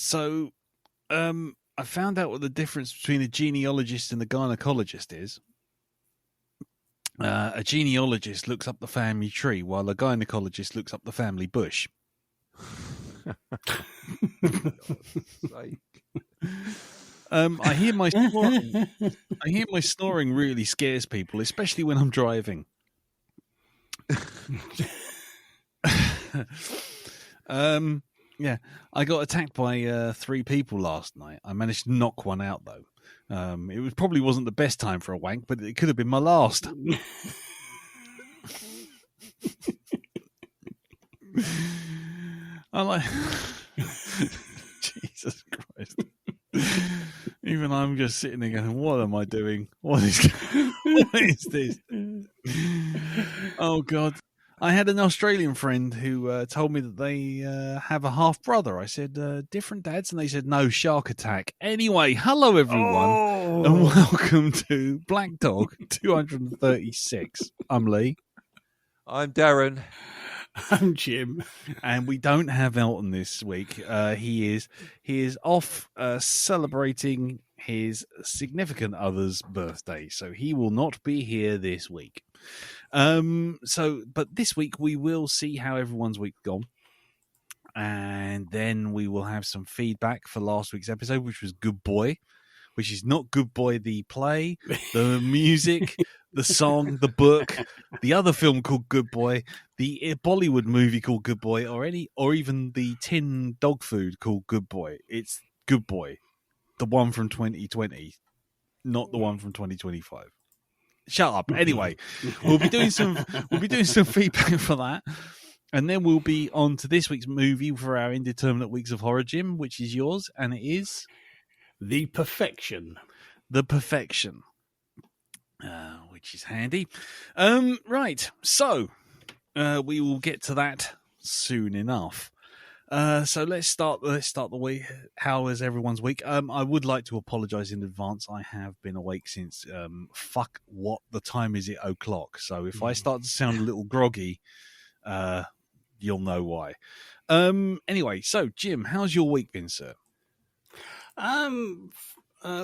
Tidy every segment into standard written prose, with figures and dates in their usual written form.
So, I found out what the difference between a genealogist and a gynecologist is. A genealogist looks up the family tree, while a gynecologist looks up the family bush. I hear my snoring really scares people, especially when I'm driving. Yeah, I got attacked by 3 people last night. I managed to knock one out though. It probably wasn't the best time for a wank, but it could have been my last. I'm like, Jesus Christ. Even I'm just sitting there going, what am I doing? What is this? Oh, God. I had an Australian friend who told me that they have a half-brother. I said, different dads? And they said, no, shark attack. Anyway, hello, everyone, and welcome to Black Dog 236. I'm Lee. I'm Darren. I'm Jim. And we don't have Elton this week. He is off celebrating his significant other's birthday, so he will not be here this week. But this week we will see how everyone's week gone, and then we will have some feedback for last week's episode, which was Good Boy, which is not Good Boy the play, the music, the song, the book, the other film called Good Boy, the Bollywood movie called Good Boy, or even the tin dog food called Good Boy. It's Good Boy, the one from 2020, not the one from 2025. Shut up. Anyway, we'll be doing some feedback for that, and then we'll be on to this week's movie for our indeterminate weeks of horror, Jim, which is yours, and it is The Perfection. The Perfection, which is handy. Right. So we will get to that soon enough. So let's start the week. How is everyone's week? I would like to apologise in advance. I have been awake since what the time is it 0:00. So if I start to sound a little groggy, you'll know why. Anyway, so Jim, how's your week been, sir?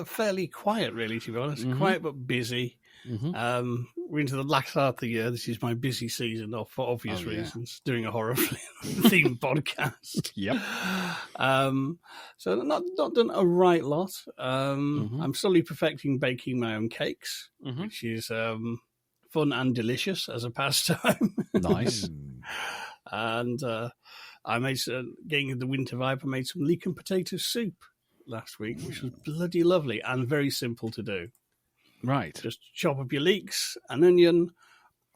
Fairly quiet, really, to be honest. Mm-hmm. Quiet but busy. Mm-hmm. We're into the last half of the year. This is my busy season, for obvious reasons, doing a horror themed podcast. Yep. So not done a right lot. I'm slowly perfecting baking my own cakes, which is fun and delicious as a pastime. Nice. And I made, getting in the winter vibe, I made some leek and potato soup last week, which was bloody lovely and very simple to do. Right. Just chop up your leeks, an onion,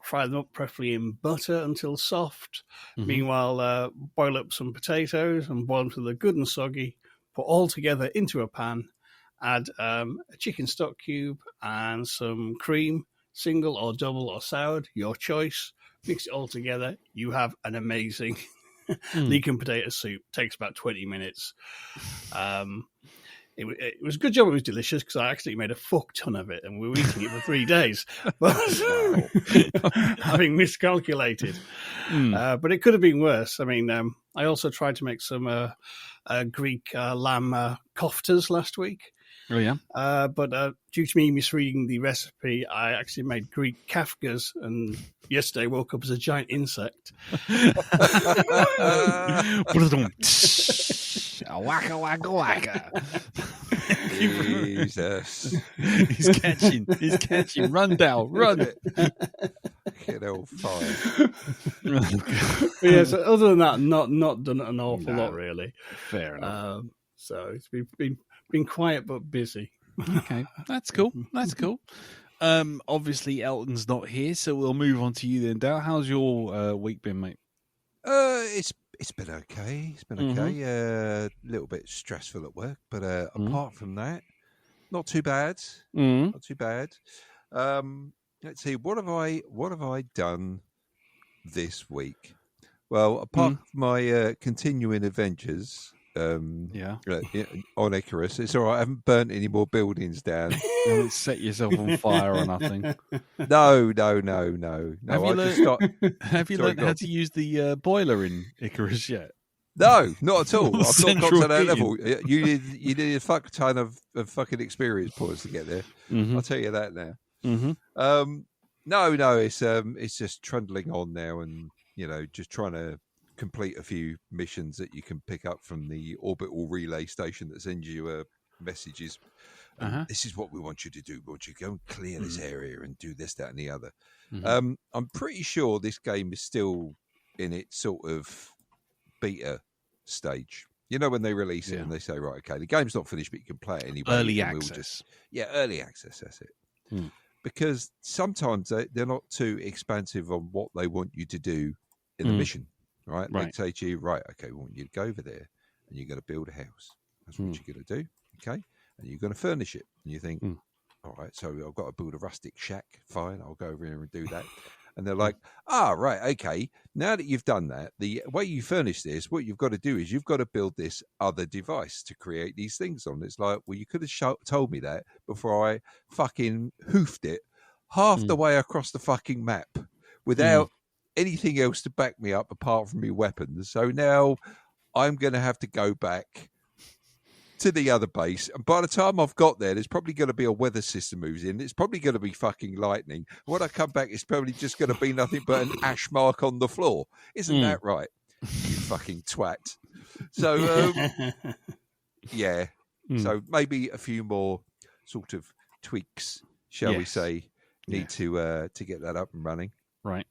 fry them up preferably in butter until soft. Meanwhile, boil up some potatoes and boil them till they're good and soggy. Put all together into a pan. Add a chicken stock cube and some cream, single or double or soured, your choice. Mix it all together. You have an amazing leek and potato soup. Takes about 20 minutes. It was a good job. It was delicious because I actually made a fuck ton of it, and we were eating it for 3 days. But having miscalculated, but it could have been worse. I mean, I also tried to make some Greek lamb koftas last week. Oh yeah. But due to me misreading the recipe, I actually made Greek kafkas, and yesterday woke up as a giant insect. Waka waka waka. Jesus. He's catching. Run, Dal, run. Get all fire. Yeah, so other than that, not done an awful lot really. Fair enough. So it's been quiet but busy. Okay, that's cool. That's cool. Obviously Elton's not here, so we'll move on to you then, Dal. How's your week been, mate? It's been okay. It's been okay. A little bit stressful at work, but apart from that, not too bad. Not too bad. Let's see. What have I done this week? Well, apart from my continuing adventures, on Icarus, it's all right. I haven't burnt any more buildings down. You haven't set yourself on fire or nothing. No. Have you learned how to use the boiler in Icarus yet? No, not at all. I've not got Central to that heating. level. You need a fuck ton of fucking experience points to get there. Mm-hmm. I'll tell you that now. Mm-hmm. No, it's just trundling on now, and just trying to complete a few missions that you can pick up from the orbital relay station that sends you messages. This is what we want you to do. We want you to go and clear this area and do this, that, and the other. Mm-hmm. I'm pretty sure this game is still in its sort of beta stage. When they release it and they say, right, okay, the game's not finished, but you can play it anyway. Early access. Early access, that's it. Because sometimes they're not too expansive on what they want you to do in the mission, right? They say to you, right, okay, we want you to go over there and you're going to build a house. That's what you're going to do, okay? And you're going to furnish it. And you think, all right, so I've got to build a rustic shack. Fine, I'll go over here and do that. And they're like, right, okay. Now that you've done that, the way you furnish this, what you've got to do is you've got to build this other device to create these things on. It's like, well, you could have told me that before I fucking hoofed it half the way across the fucking map without anything else to back me up apart from your weapons. So now I'm going to have to go back to the other base, and by the time I've got there's probably going to be a weather system moves in. It's probably going to be fucking lightning. When I come back, it's probably just going to be nothing but an ash mark on the floor. Isn't that right, you fucking twat? So so maybe a few more sort of tweaks, shall we say, need to get that up and running. Right.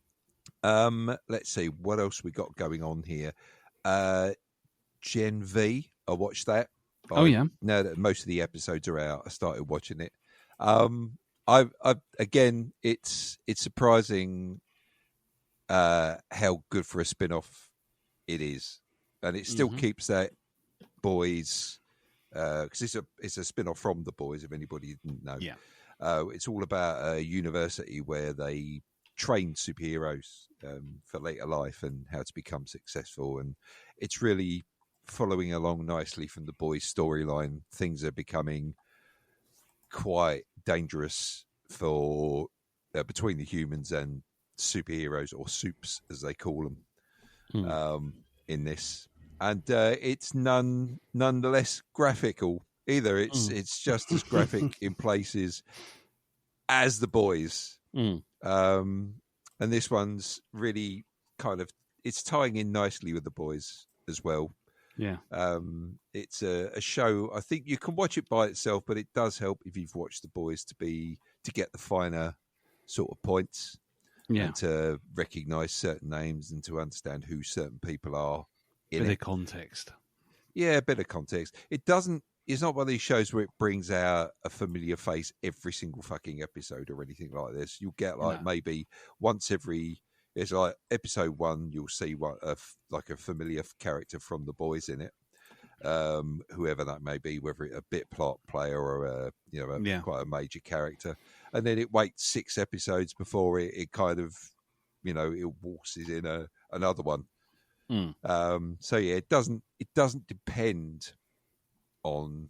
Let's see what else we got going on here. Gen V, I watched that. Now that most of the episodes are out, I started watching it. I again, it's surprising how good for a spin-off it is, and it still keeps that boys because it's a spin-off from The Boys. If anybody didn't know, it's all about a university where they train superheroes for later life and how to become successful, and it's really following along nicely from The Boys storyline. Things are becoming quite dangerous for between the humans and superheroes, or soups as they call them, in this, and it's nonetheless graphical either. It's just as graphic in places as The Boys, and this one's really kind of, it's tying in nicely with The Boys as well. It's a show. I think you can watch it by itself, but it does help if you've watched The Boys to get the finer sort of points, and to recognise certain names and to understand who certain people are. Bit of context. Yeah, a bit of context. It's not one of these shows where it brings out a familiar face every single fucking episode or anything like this. You'll get maybe once every. It's like episode 1, you'll see like a familiar character from The Boys in it, whoever that may be, whether it's a bit plot player or quite a major character, and then it waits 6 episodes before it kind of, it waltzes in another one. So it doesn't depend on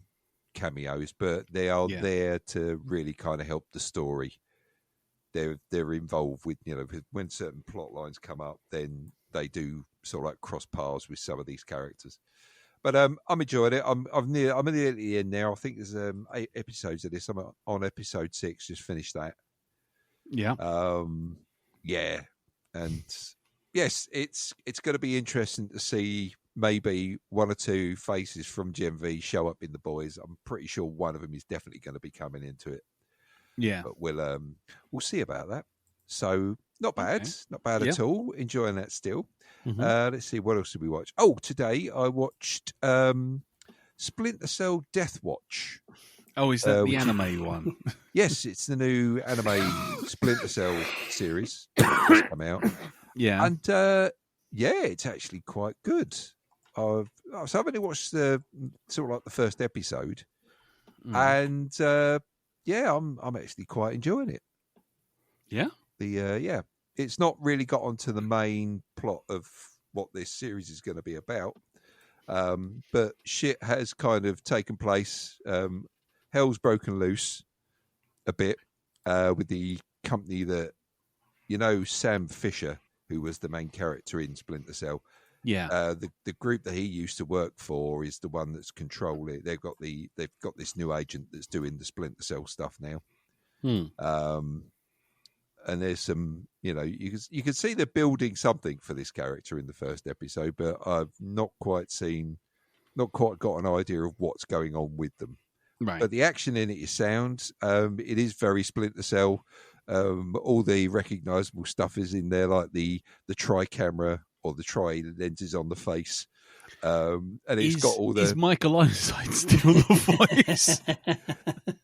cameos, but they are there to really kind of help the story. They're involved with, when certain plot lines come up, then they do sort of like cross paths with some of these characters. But I'm enjoying it. I'm near the end now. I think there's 8 episodes of this. I'm on episode 6. Just finished that. And yes, it's going to be interesting to see maybe 1 or 2 faces from Gen V show up in The Boys. I'm pretty sure one of them is definitely going to be coming into it. But we'll see about that. So not bad, not bad at all. Enjoying that still. Let's see, what else did we watch? Oh, today I watched Splinter Cell Death Watch. Oh, is that the anime one? Yes, it's the new anime Splinter Cell series that's come out. And it's actually quite good. So I've only watched the sort of like the first episode, and I'm actually quite enjoying it. It's not really got onto the main plot of what this series is going to be about, but shit has kind of taken place. Hell's broken loose a bit with the company that, Sam Fisher, who was the main character in Splinter Cell, Yeah. The group that he used to work for is the one that's controlling it. They've got this new agent that's doing the Splinter Cell stuff now. And there's some, you can see they're building something for this character in the first episode, but I've not quite got an idea of what's going on with them. Right. But the action in it is sound. It is very Splinter Cell. All the recognisable stuff is in there, like the tri-camera or the tri-lenses on the face. And it's got all the... Is Michael Ironside still the voice?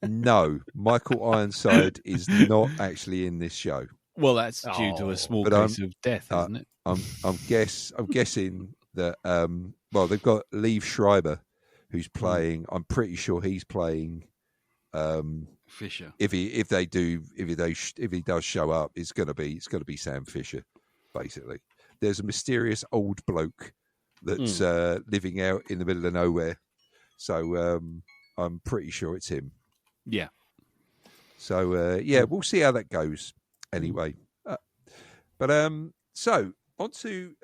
No, Michael Ironside is not actually in this show. Well, that's due to a small case of death, isn't it? I'm guessing that they've got Liev Schreiber, who's playing. I'm pretty sure he's playing Fisher. If he does show up, it's gonna be Sam Fisher, basically. There's a mysterious old bloke that's living out in the middle of nowhere, so I'm pretty sure it's him. Yeah. So we'll see how that goes. Anyway, so on to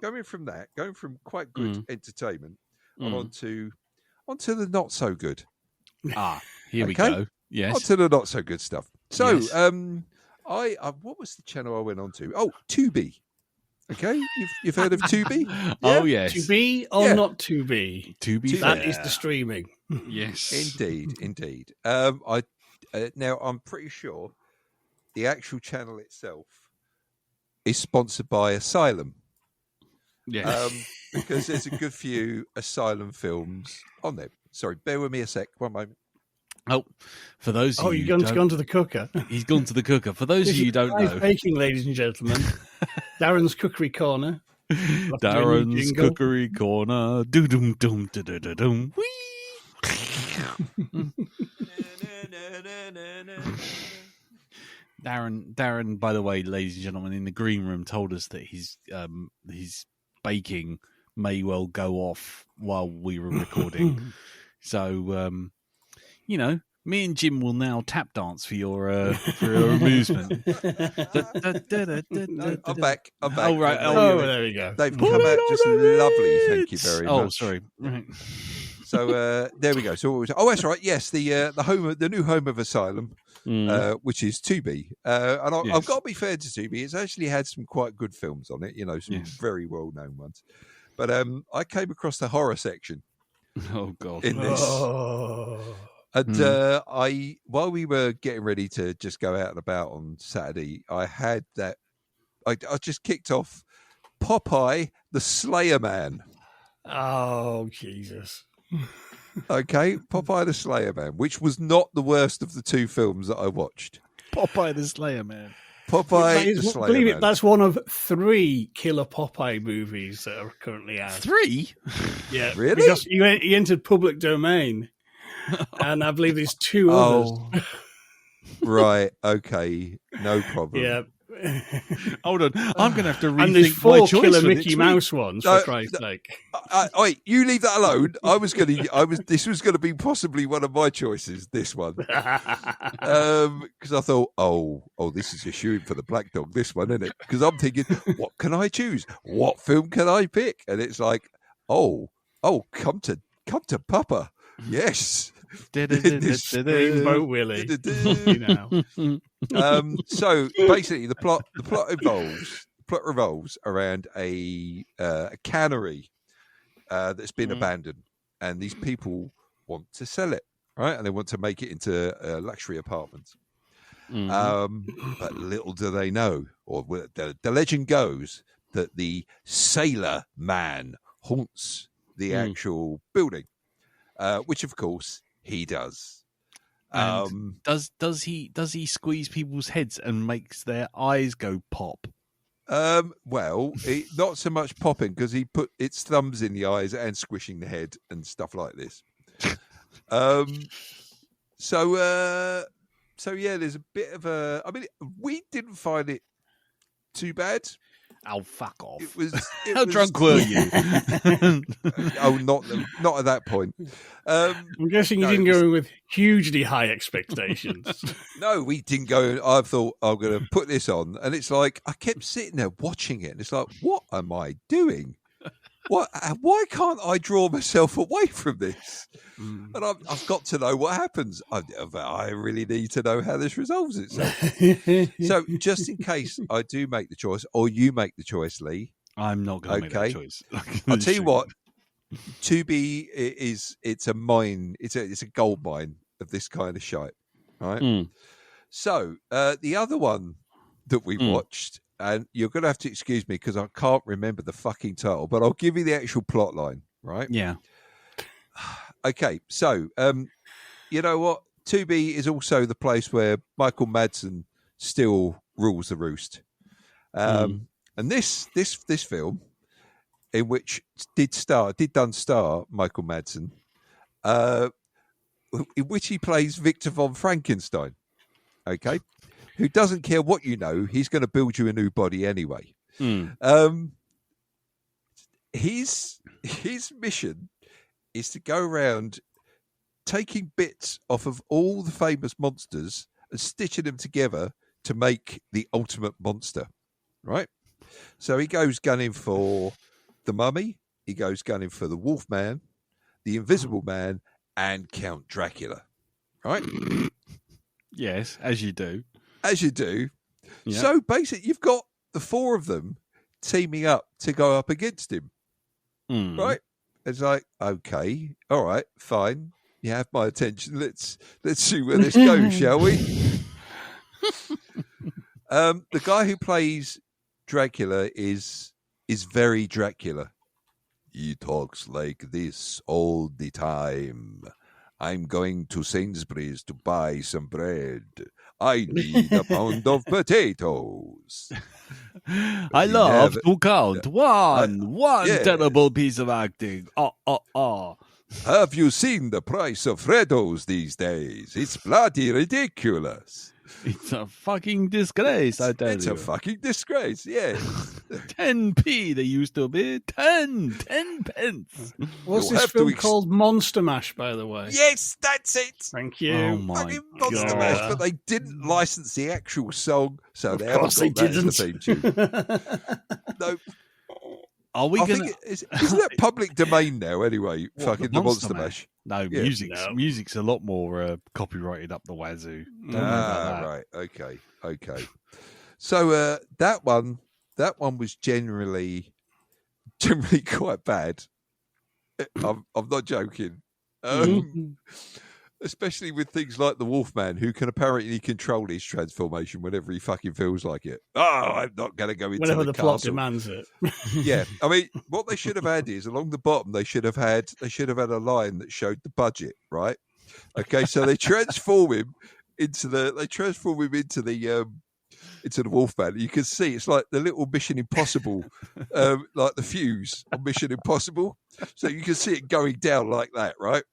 going from quite good entertainment on to the not so good. Here we go. Yes, on to the not so good stuff. So, yes. I what was the channel I went on to? Oh, Tubi. Okay, you've heard of Tubi? Yeah? Oh yes, Tubi or not Tubi? Tubi. That is the streaming. Yes, indeed. Now I'm pretty sure the actual channel itself is sponsored by Asylum. Yeah, because there's a good few Asylum films on there. Sorry, bear with me a sec. One moment. Oh, for those of you you've gone to the cooker. He's gone to the cooker. For those of you who don't know, baking, ladies and gentlemen, Darren's Cookery Corner. Darren's Cookery Corner. Do dum dum da da da dum. Wee. Darren, by the way, ladies and gentlemen, in the green room, told us that his baking may well go off while we were recording. So, me and Jim will now tap dance for your amusement. I'm back. Oh, right. There we go. They've come out just lovely. Thank you very much. Oh, sorry. Right. So there we go. So that's right. Yes, the new home of Asylum, which is Tubi. And I've got to be fair to Tubi. It's actually had some quite good films on it. Some very well known ones. But I came across the horror section. Oh God! In this, and while we were getting ready to just go out and about on Saturday, I had that. I just kicked off Popeye the Slayer Man. Oh Jesus! Okay, Popeye the Slayer Man, which was not the worst of the two films that I watched. Popeye the Slayer Man. Popeye the Slayer Man. That's one of 3 Killer Popeye movies that are currently out. 3? Yeah, really? Because he entered public domain, and I believe there's 2 others. Right. Okay. No problem. Yeah. Hold on, I'm going to have to rethink and there's 4 my choice Killer for Mickey Mouse ones, for Christ's sake. Wait, you leave that alone. This was going to be possibly one of my choices. This one, because I thought, this is a shoe for the Black Dog. This one, isn't it? Because I'm thinking, what can I choose? What film can I pick? And it's like, come to Papa. Yes. Dreamboat Willie. So basically, the plot revolves around a cannery that's been abandoned, and these people want to sell it, right? And they want to make it into luxury apartments. But little do they know, or the legend goes that the Sailor Man haunts the actual building, which of course he does. Does he squeeze people's heads and makes their eyes go pop? Well, not so much popping, because he put its thumbs in the eyes and squishing the head and stuff like this. So yeah, there's a bit of a. I mean, we didn't find it too bad. Oh, fuck off! How drunk were you? Not at that point. I'm guessing you didn't go in with hugely high expectations. No, we didn't go. I thought I'm going to put this on, and it's like I kept sitting there watching it, and it's like, what am I doing? Why can't I draw myself away from this? And I've got to know what happens. I really need to know how this resolves itself. So just in case I do make the choice, or you make the choice, Lee. I'm not going to make that choice. I'll tell you what. Tubi it's a mine. It's a gold mine of this kind of shite, right? So the other one that we watched, and you're going to have to excuse me because I can't remember the fucking title, but I'll give you the actual plot line, right? Yeah. Okay, so you know what? Tubi is also the place where Michael Madsen still rules the roost. And this film, in which did star Michael Madsen, in which he plays Victor von Frankenstein, okay, who doesn't care what you know, he's going to build you a new body anyway. His mission is to go around taking bits off of all the famous monsters and stitching them together to make the ultimate monster, right? So he goes gunning for the Mummy, he goes gunning for the Wolfman, the Invisible Man, and Count Dracula, right? Yes, as you do. As you do. Yeah. So basically, you've got the four of them teaming up to go up against him, right? It's like, okay, all right, fine. You have my attention. Let's see where this goes, shall we? The guy who plays Dracula is very Dracula. He talks like this all the time. I'm going to Sainsbury's to buy some bread. I need a pound of potatoes. I love to count. One yeah. terrible piece of acting. Have you seen the price of Freddos these days? It's bloody ridiculous. It's a fucking disgrace, I tell you. It's a fucking disgrace, yes. 10p they used to be. 10 pence. What's this film called? Monster Mash, by the way. Yes, that's it. Thank you. Oh my fucking Monster God. Mash, but they didn't license the actual song, so they Of course they haven't got didn't. that as the theme tune. No, Are we going to... isn't that public domain now anyway? What, fucking the Monster Mash. No, Yeah. music's a lot more copyrighted up the wazoo. Don't worry about that. Right. Okay. So that one was generally quite bad. I'm not joking. Especially with things like the Wolfman, who can apparently control his transformation whenever he fucking feels like it. Oh, I'm not going to go into Whenever the plot castle. demands it. Yeah, I mean, what they should have had is along the bottom they should have had a line that showed the budget, right? Okay, so they transform him into the Wolfman. You can see it's like the little Mission Impossible, like the fuse on Mission Impossible. So you can see it going down like that, right?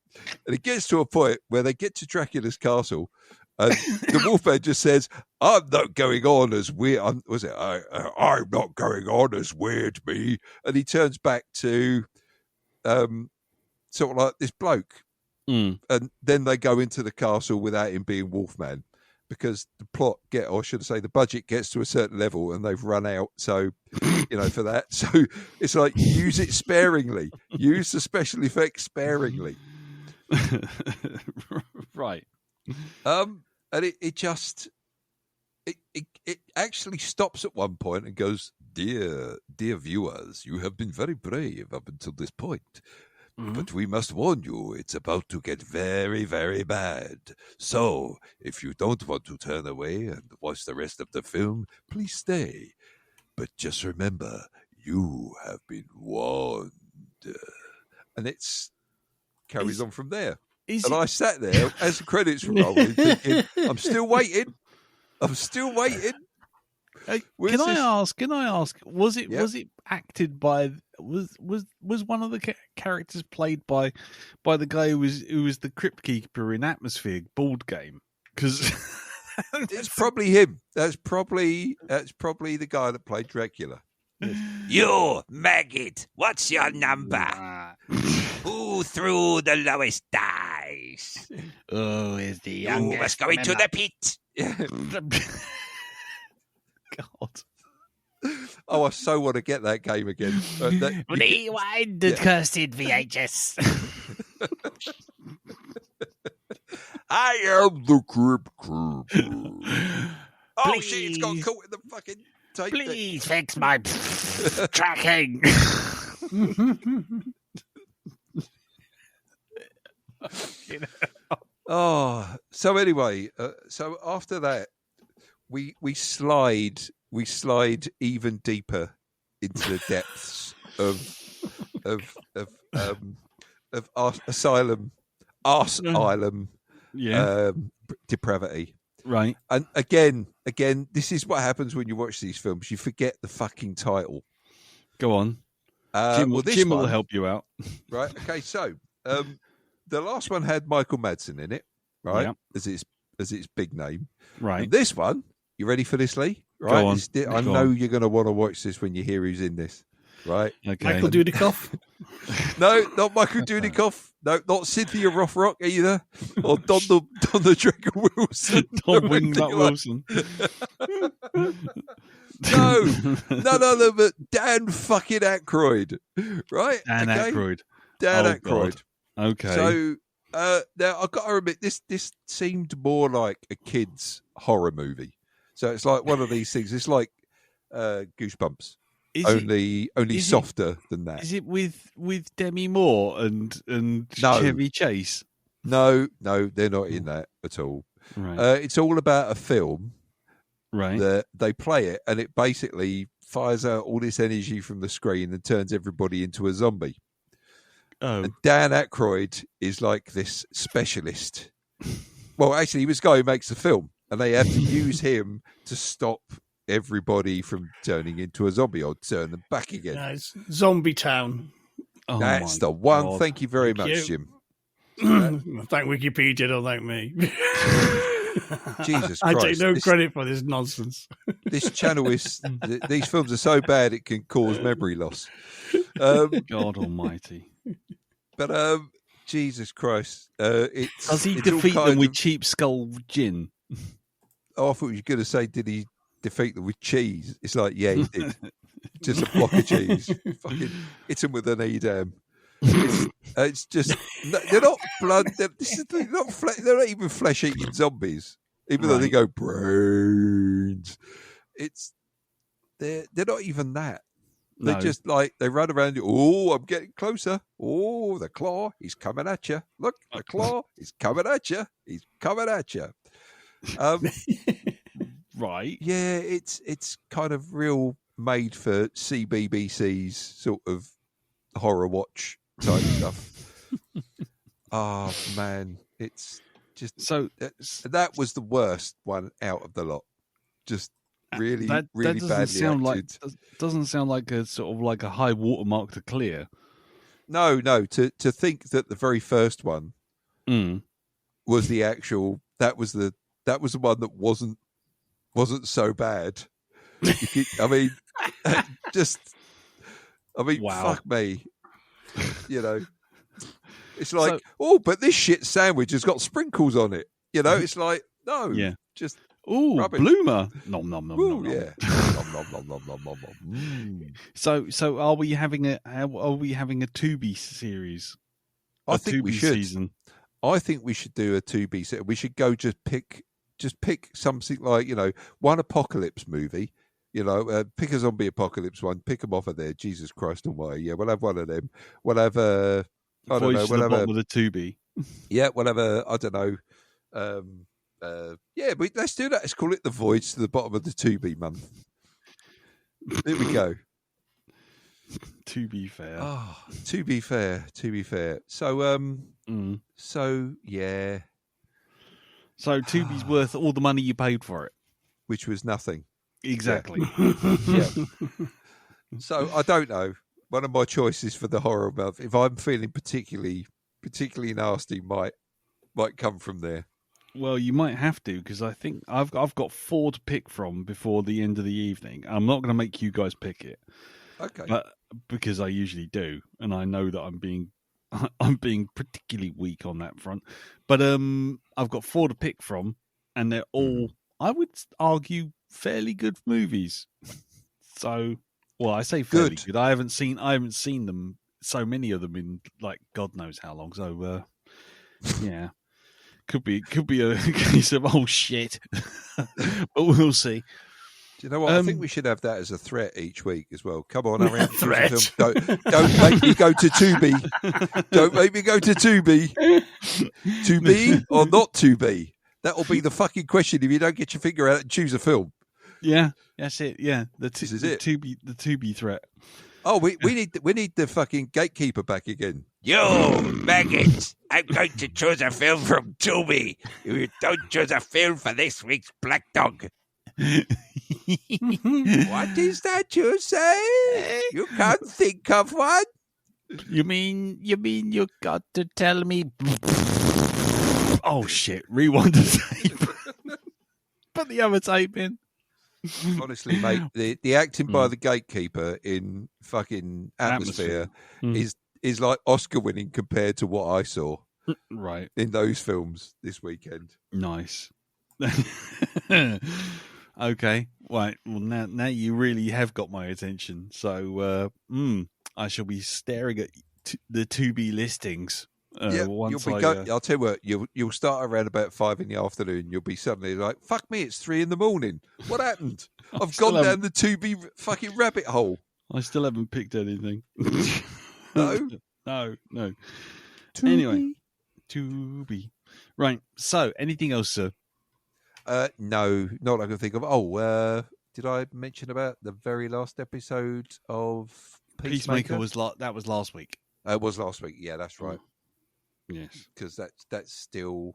And it gets to a point where they get to Dracula's castle, and the Wolfman just says, "I'm not going on as weird." I'm not going on as weird, me. And he turns back to, sort of like this bloke, and then they go into the castle without him being Wolfman, because the the budget gets to a certain level and they've run out. So, for that, so it's like use it sparingly, use the special effects sparingly. Right. And it actually stops at one point and goes, dear viewers, you have been very brave up until this point. But we must warn you, it's about to get very, very bad. So, if you don't want to turn away and watch the rest of the film, please stay. But just remember, you have been warned. And it carries on from there. And I sat there as the credits were rolling, thinking, I'm still waiting. Can I ask? Was it acted by? Was one of the characters played by the guy who was the crypt keeper in Atmosphere board game? Because it's probably him. That's probably the guy that played Dracula. You, maggot, what's your number? Who threw the lowest dice? Oh, is the youngest? Who must go into the pit? God. Oh, I so want to get that game again. Rewind the cursed VHS. I am the Crypt Keeper. Oh shit! It's got caught in the fucking tape. Please fix my tracking. Oh, so anyway, so after that, we slide even deeper into the depths of asylum, depravity. Right. And again, this is what happens when you watch these films. You forget the fucking title. Go on. Jim will help you out. Right. Okay. So, the last one had Michael Madsen in it, right? Yep. As its big name. Right. And this one, you ready for this, Lee? Right. Go on. I know you're going to want to watch this when you hear who's in this. Right. Okay. Michael Dudikoff. No, not Michael Dudikoff. No, not Cynthia Rothrock either, or Don the Dragon Wilson. Don Wingnut Wilson. No, none other but Dan fucking Aykroyd. Right? Dan Aykroyd. Dan Aykroyd. God. Okay. So now I've got to admit, this seemed more like a kid's horror movie. So it's like one of these things. It's like Goosebumps. Only softer than that. Is it with Demi Moore and Chevy Chase? No, they're not in that at all. Right. It's all about a film. Right. That they play it, and it basically fires out all this energy from the screen and turns everybody into a zombie. Oh. And Dan Aykroyd is like this specialist. Well, actually, he was the guy who makes the film, and they have to use him to stop everybody from turning into a zombie or turn them back again. It's Zombie Town. Oh, that's the one. God. Thank you very much, Jim. Thank Wikipedia, don't thank me. Jesus Christ. I take no credit for this nonsense. This channel is... These films are so bad it can cause memory loss. God almighty. But, Jesus Christ. Does he defeat them with cheap skull gin? Oh, I thought you were going to say, did he defeat them with cheese? It's like, yeah, he did. Just a block of cheese. Fucking hit them with an Edam. It's just they're not blood. They're not even flesh-eating zombies, even though they go brains. They're not even that. They're just like they run around. Oh, I'm getting closer. Oh, the claw, he's coming at you. Look, the claw, he's coming at you. He's coming at you. Right. Yeah, it's kind of real made for CBBC's sort of horror watch type stuff. Oh man, it's just so that was the worst one out of the lot. Just really badly acted. Doesn't sound like a sort of like a high watermark to clear. No. To think that the very first one was the actual. That was the one that wasn't so bad. Wow. Fuck me. You know, it's like, but this shit sandwich has got sprinkles on it. You know, it's like, no, just rubbish. Bloomer. Nom nom nom nom. Yeah. Nom nom nom nom nom nom. So are we having a Tubi series? I think we should. Season? I think we should do a Tubi series. We should go just pick something like, you know, one apocalypse movie. You know, pick a zombie apocalypse one. Pick them off of there. Jesus Christ Almighty! Yeah, we'll have one of them. We'll have I don't know. We'll have a with a Tubi. Yeah, we'll have I don't know. Yeah, but let's do that. Let's call it the Voyage to the Bottom of the Tubi month. There we go. To be fair. Oh, to be fair. So so yeah. So Tubi's worth all the money you paid for it, which was nothing. Exactly. Yeah. So I don't know. One of my choices for the horror month, if I'm feeling particularly nasty, might come from there. Well, you might have to, because I think I've got 4 to pick from before the end of the evening. I'm not going to make you guys pick it. Okay. But because I usually do, and I know that I'm being particularly weak on that front. But I've got 4 to pick from, and they're all, I would argue, fairly good movies. So Well, I say fairly good. I haven't seen them, so many of them in like God knows how long. So yeah, could be a case of oh shit, but we'll see. Do you know what? I think we should have that as a threat each week as well. Come on, hurry up. Threat. Don't make me go to Tubi. Don't make me go to Tubi. To be or not to be? That will be the fucking question if you don't get your finger out and choose a film. Yeah, that's it. Yeah, This is it. The Tubi threat. Oh, we need the fucking gatekeeper back again. You maggots! I'm going to choose a film from Tubi. If you don't choose a film for this week's Black Dog. What is that you say? You can't think of one? You mean you got to tell me? Oh shit! Rewind the tape. Put the other tape in. Honestly, mate, the acting by the gatekeeper in fucking Atmosphere is like Oscar winning compared to what I saw right in those films this weekend. Nice. Okay, right. Well, now you really have got my attention. So I shall be staring at the Tubi listings. Once I'll tell you what, you'll start around about 5 in the afternoon. You'll be suddenly like, "Fuck me, it's 3 a.m. What happened? I've gone down the Tubi fucking rabbit hole." I still haven't picked anything. No. Tubi. Anyway, Tubi. Right. So, anything else, sir? No, not I can think of. Oh, did I mention about the very last episode of Peacemaker? Was that was last week. It was last week. Yeah, that's right. Yes, because that's still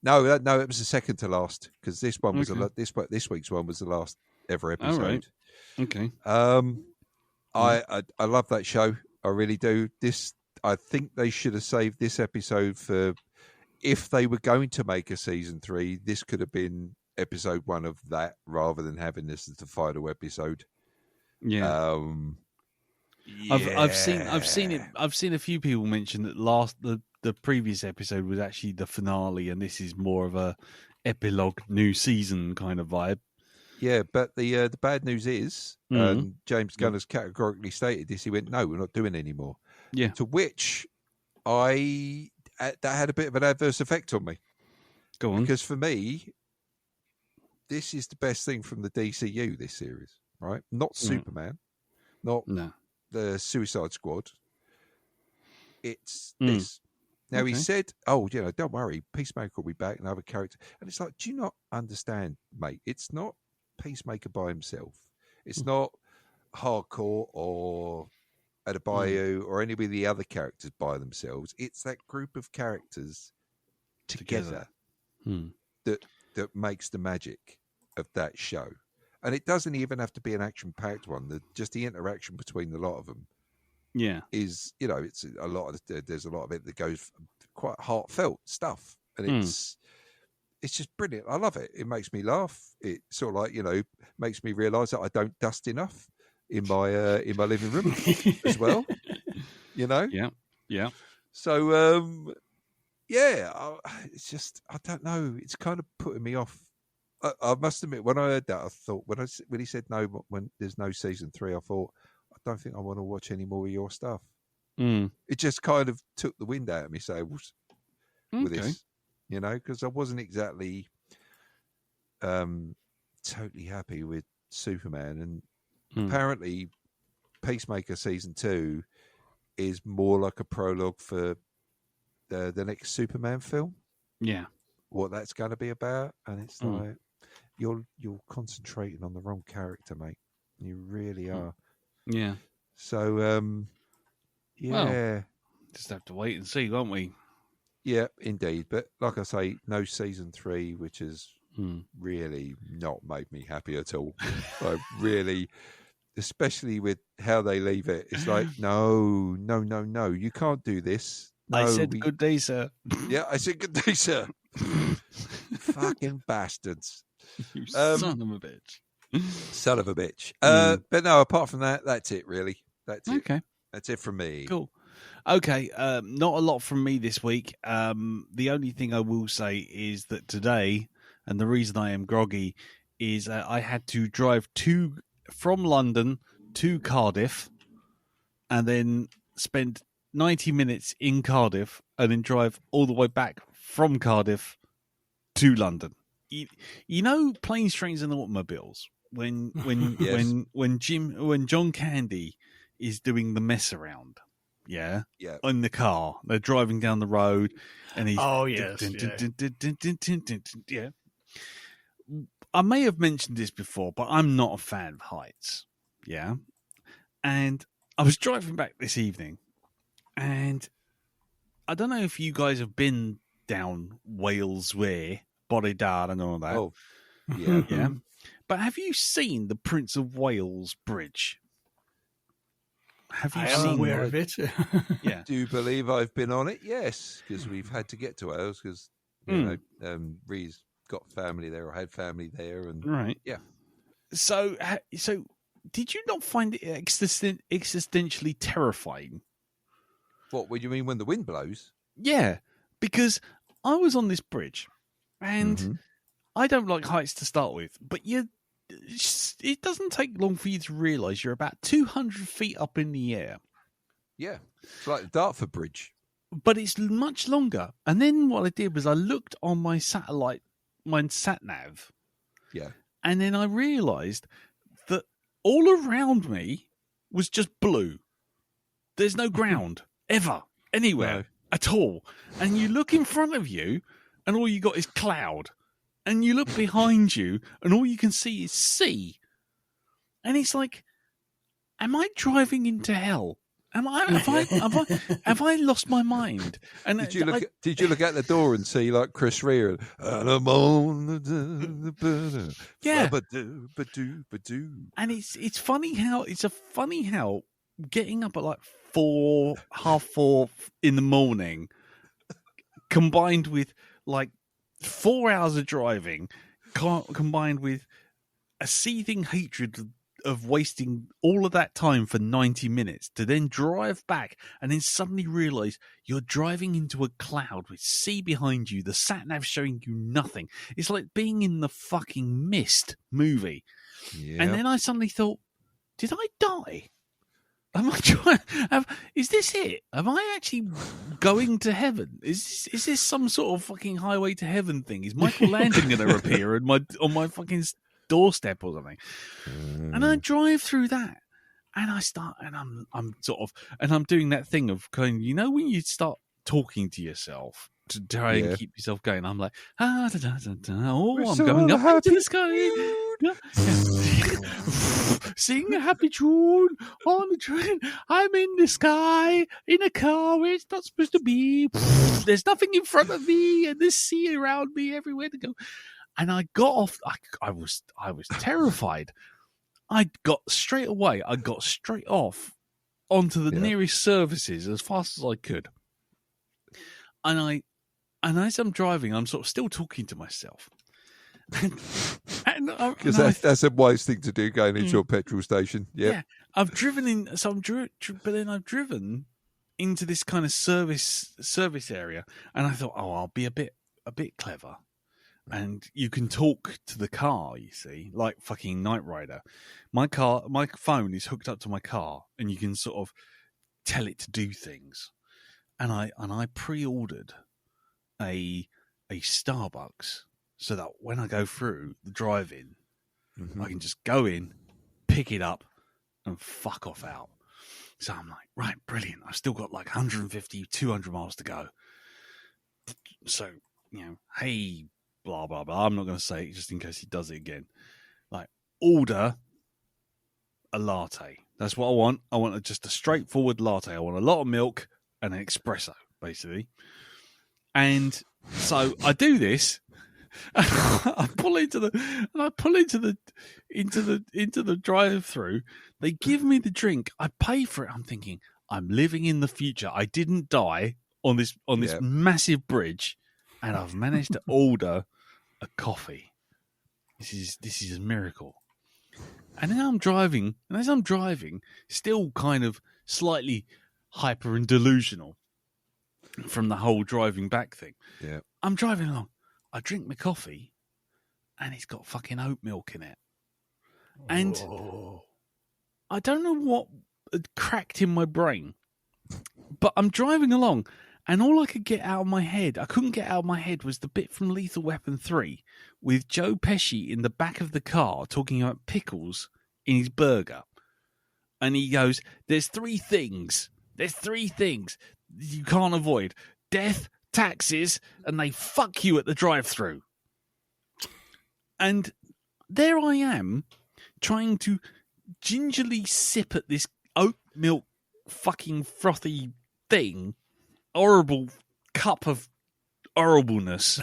no. It was the second to last because this one was this week's one was the last ever episode. All right. Okay. I love that show. I really do. I think they should have saved this episode for. If they were going to make a season 3, this could have been episode 1 of that, rather than having this as the final episode. Yeah. I've seen it. I've seen a few people mention that the previous episode was actually the finale, and this is more of a epilogue, new season kind of vibe. Yeah, but the bad news is, James Gunn has categorically stated this. He went, "No, we're not doing it anymore." Yeah. To which that had a bit of an adverse effect on me. Go on. Because for me, this is the best thing from the DCU, this series, right? Not Superman, not the Suicide Squad. It's this. Now, he said, don't worry, Peacemaker will be back, another character. And it's like, do you not understand, mate? It's not Peacemaker by himself. It's not Hardcore or Adebayo or any of the other characters by themselves. It's that group of characters together that makes the magic of that show. And it doesn't even have to be an action-packed one. Just the interaction between the lot of them, is it's a lot of there's a lot of it that goes quite heartfelt stuff, and it's just brilliant. I love it. It makes me laugh. It sort of like makes me realise that I don't dust enough in my living room as well. Yeah. So it's just I don't know. It's kind of putting me off. I must admit, when I heard that, I thought when he said no, when there's no season 3, I thought I don't think I want to watch any more of your stuff. It just kind of took the wind out of me sails with this, because I wasn't exactly totally happy with Superman, and apparently Peacemaker season 2 is more like a prologue for the next Superman film. Yeah, what that's going to be about, and it's like you're concentrating on the wrong character, mate. You really are. Yeah. So, well, just have to wait and see, won't we? Yeah, indeed. But like I say, no season 3, which has really not made me happy at all. Like, really, especially with how they leave it. It's like, no, you can't do this. No, I said good day, sir. Yeah, I said good day, sir. Fucking bastards. You son of a bitch. Son of a bitch. But no, apart from that, that's it, really. That's it. Okay. That's it from me. Cool. Okay, not a lot from me this week. The only thing I will say is that today, and the reason I am groggy, is I had to drive from London to Cardiff and then spend 90 minutes in Cardiff and then drive all the way back from Cardiff to London. You know, Planes, Trains and Automobiles, when Yes. when John Candy is doing the mess around, yeah, in the car, they're driving down the road, and he's yeah. I may have mentioned this before, but I'm not a fan of heights, yeah. And I was driving back this evening, and I don't know if you guys have been down Wales Way, Bodidar and all that. Oh, yeah. Yeah. But have you seen the Prince of Wales Bridge? Have you I am seen aware of it. Yeah. Do you believe I've been on it? Yes, because we've had to get to Wales because Ree's got family there or had family there, and Right. yeah. So did you not find it existentially terrifying? What do you mean when the wind blows? Yeah, because I was on this bridge, and I don't like heights to start with, but it doesn't take long for you to realise you're about 200 feet up in the air. Yeah, it's like the Dartford Bridge. But it's much longer. And then what I did was I looked on my sat nav. Yeah. And then I realised that all around me was just blue. There's no ground ever, anywhere, at all. And you look in front of you and all you got is cloud. And you look behind you and all you can see is sea. And it's like, am I driving into hell? Have I lost my mind? And did you look out the door and see like Chris Rea and I'm on the yeah, and it's funny how getting up at like 4:30 in the morning, combined with like 4 hours of driving, combined with a seething hatred of wasting all of that time for 90 minutes to then drive back and then suddenly realize you're driving into a cloud with sea behind you, the sat nav showing you nothing. It's like being in the fucking Mist movie. Yeah. And then I suddenly thought, did I die? Am I trying? Is this it? Am I actually going to heaven? Is this some sort of fucking highway to heaven thing? Is Michael Landon going to appear on my fucking doorstep or something? And I drive through that, and I'm doing that thing of going, you know, when you start talking to yourself to try and keep yourself going. I'm like, I'm going up into the sky. Sing a happy tune on the train. I'm in the sky in a car where it's not supposed to be. There's nothing in front of me, and there's sea around me everywhere to go. And I got off. I was terrified. I got straight off onto the nearest services as fast as I could. And as I'm driving, I'm sort of still talking to myself. Because that's a wise thing to do, going into a petrol station. Yep. Yeah, I've driven in. So but then I've driven into this kind of service area, and I thought, I'll be a bit clever, and you can talk to the car. You see, like fucking Knight Rider. My phone is hooked up to my car, and you can sort of tell it to do things. And I pre-ordered a Starbucks, so that when I go through the drive-in, I can just go in, pick it up, and fuck off out. So I'm like, right, brilliant. I've still got like 150, 200 miles to go. So, you know, hey, blah, blah, blah. I'm not going to say it just in case he does it again. Like, order a latte. That's what I want. I want just a straightforward latte. I want a lot of milk and an espresso, basically. And so I do this. I pull into the drive-through. They give me the drink. I pay for it. I'm thinking, I'm living in the future. I didn't die on this massive bridge, and I've managed to order a coffee. This is a miracle. And then I'm driving, and as I'm driving, still kind of slightly hyper and delusional from the whole driving back thing. Yeah, I'm driving along. I drink my coffee, and it's got fucking oat milk in it. And I don't know what had cracked in my brain, but I'm driving along, and all I could get out of my head, was the bit from Lethal Weapon 3 with Joe Pesci in the back of the car talking about pickles in his burger. And he goes, there's three things you can't avoid: death, taxes, and they fuck you at the drive-thru. And there I am, trying to gingerly sip at this oat milk fucking frothy thing, horrible cup of horribleness,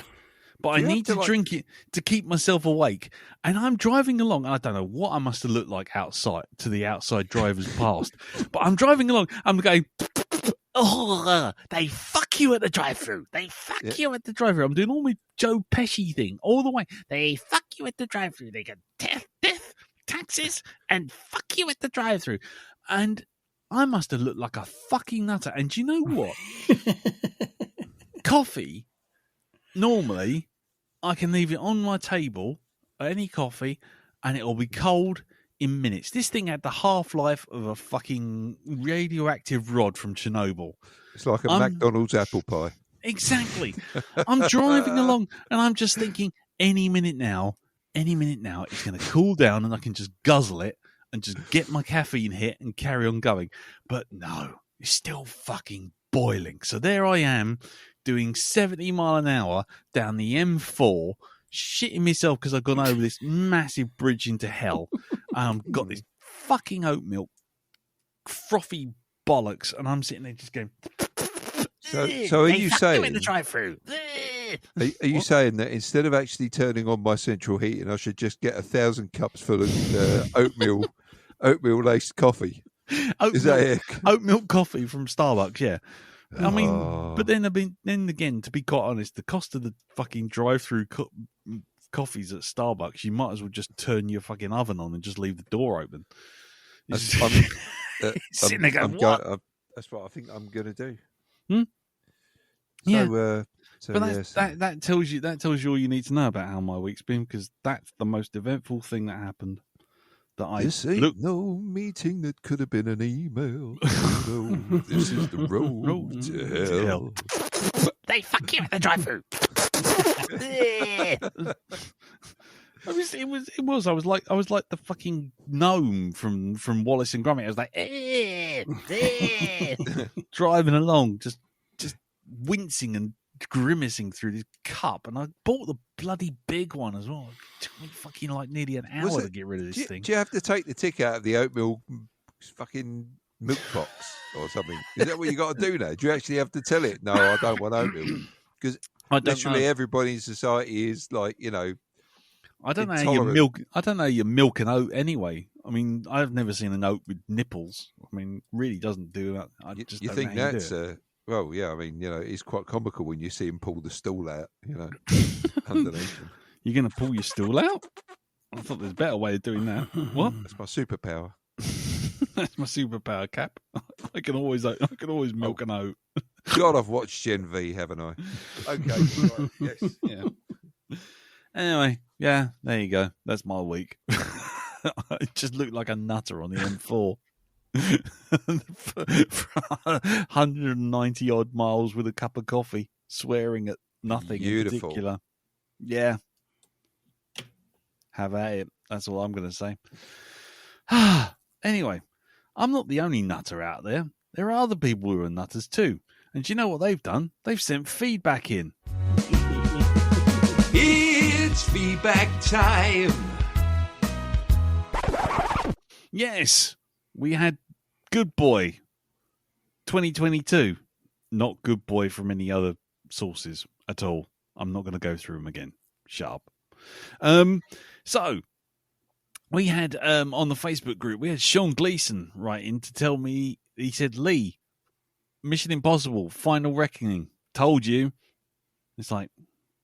but I need to drink it to keep myself awake. And I'm driving along, and I don't know what I must have looked like outside to the outside drivers past, but I'm driving along, I'm going, oh, they fuck you at the drive-thru. They fuck you at the drive-thru. I'm doing all my Joe Pesci thing all the way. They fuck you at the drive-thru. They get death, taxes, and fuck you at the drive-thru. And I must have looked like a fucking nutter. And do you know what? Coffee, normally, I can leave it on my table, any coffee, and it'll be cold in minutes. This thing had the half-life of a fucking radioactive rod from Chernobyl. It's like a McDonald's apple pie. Exactly. I'm driving along, and I'm just thinking, any minute now, it's going to cool down, and I can just guzzle it and just get my caffeine hit and carry on going. But no, it's still fucking boiling. So there I am, doing 70 mile an hour down the M4, shitting myself because I've gone over this massive bridge into hell. Got this fucking oat milk, frothy bollocks, and I'm sitting there just going. So are you saying? In the drive-thru. Are you saying that instead of actually turning on my central heating, I should just get 1,000 cups full of oatmeal laced coffee? Oat milk coffee from Starbucks? Yeah. I mean, but then again, to be quite honest, the cost of the fucking drive-through coffees at Starbucks, you might as well just turn your fucking oven on and just leave the door open. Sitting there going, what? That's what I think I'm going to do. Yeah. But that tells you all you need to know about how my week's been, because that's the most eventful thing that happened. This ain't no meeting that could have been an email. No, this is the road to hell. They fuck you at the drive-thru. It was. I was like the fucking gnome from Wallace and Gromit. I was like, driving along, just wincing and grimacing through this cup, and I bought the bloody big one as well. It took me fucking like nearly an hour to get rid of this thing. Do you have to take the tick out of the oatmeal fucking milk box or something? Is that what you got to do now? Do you actually have to tell it? No, I don't want oatmeal, because literally everybody in society is like, I don't know how you milk. I don't know how you milk an oat anyway. I mean, I've never seen an oat with nipples. I mean, really doesn't do that. You think that's well, yeah. I mean, it's quite comical when you see him pull the stool out. Underneath him. You're going to pull your stool out? I thought there's a better way of doing that. What? That's my superpower. That's my superpower, Cap. I can always milk an oat. God, I've watched Gen V, haven't I? Okay, right, yes, yeah. Anyway, yeah, there you go. That's my week. I just looked like a nutter on the M4. For 190 odd miles with a cup of coffee, swearing at nothing in particular. Yeah. Have at it. That's all I'm going to say. Anyway, I'm not the only nutter out there. There are other people who are nutters too. And do you know what they've done? They've sent feedback in. It's feedback time. Yes, we had Good Boy 2022. Not Good Boy from any other sources at all. I'm not going to go through them again. Shut up. So we had on the Facebook group, we had Sean Gleason write in to tell me, he said, Lee, Mission Impossible, Final Reckoning, told you. It's like,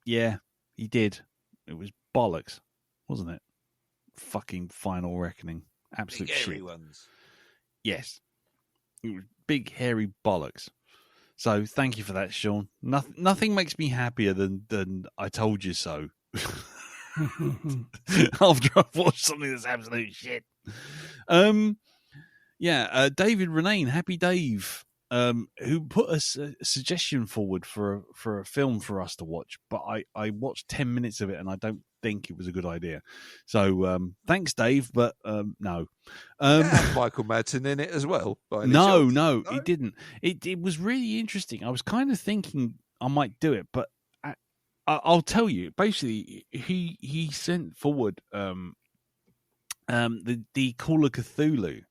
yeah, he did. It was bollocks, wasn't it? Fucking Final Reckoning. Absolute big shit. Hairy ones. Yes. It was big, hairy bollocks. So thank you for that, Sean. Nothing makes me happier than I told you so. After I've watched something that's absolute shit. Yeah, David Renane, Happy Dave, who put a suggestion forward for a film for us to watch, but I watched 10 minutes of it and I don't think it was a good idea. So thanks, Dave, but no. Had Michael Madsen in it as well? No, he didn't. It was really interesting. I was kind of thinking I might do it, but I'll tell you. Basically, he sent forward the Call of Cthulhu.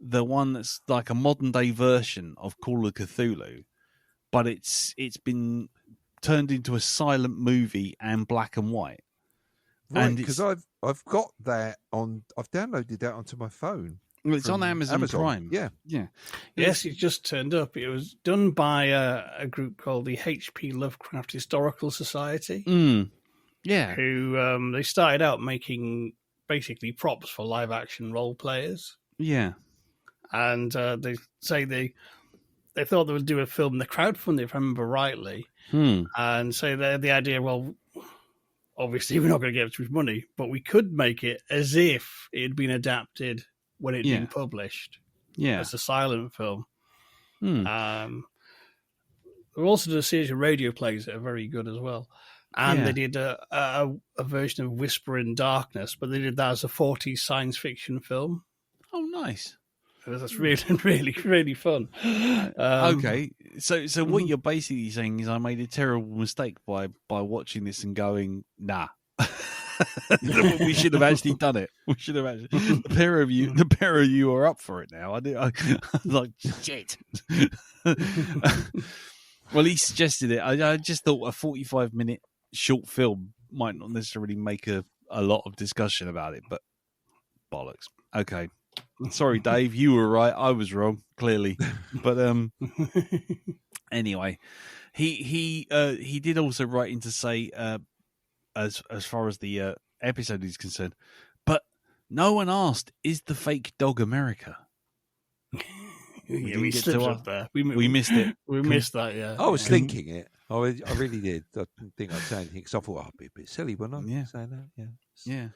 The one that's like a modern day version of Call of Cthulhu, but it's been turned into a silent movie and black and white. Right, because I've got that on. I've downloaded that onto my phone. Well, it's on Amazon Prime. Yeah. Yes, it just turned up. It was done by a group called the H.P. Lovecraft Historical Society. Yeah, who they started out making basically props for live action role players. Yeah. And they say they thought they would do a film, the crowdfunding, if I remember rightly. And so they had the idea, well, obviously we're not going to get too much money, but we could make it as if it had been adapted when it had been published as a silent film. They also did a series of radio plays that are very good as well. And they did a version of Whisper in Darkness, but they did that as a 40s science fiction film. Oh, nice. That's really, really, really fun. Okay, so what you're basically saying is I made a terrible mistake by watching this and going, nah. We should have actually done it. We should have actually. The pair of you are up for it now. I like shit. Well, he suggested it. I just thought a 45-minute short film might not necessarily make a lot of discussion about it, but bollocks. Okay. Sorry, Dave, you were right. I was wrong, clearly. But anyway, he did also write in to say, as far as the episode is concerned, but no one asked, is the fake dog America? We slipped up there. We missed it. We missed that. Yeah, I was thinking it. I really did. I didn't think I'd say anything because I thought I'd be a bit silly when I'm saying that. Yeah.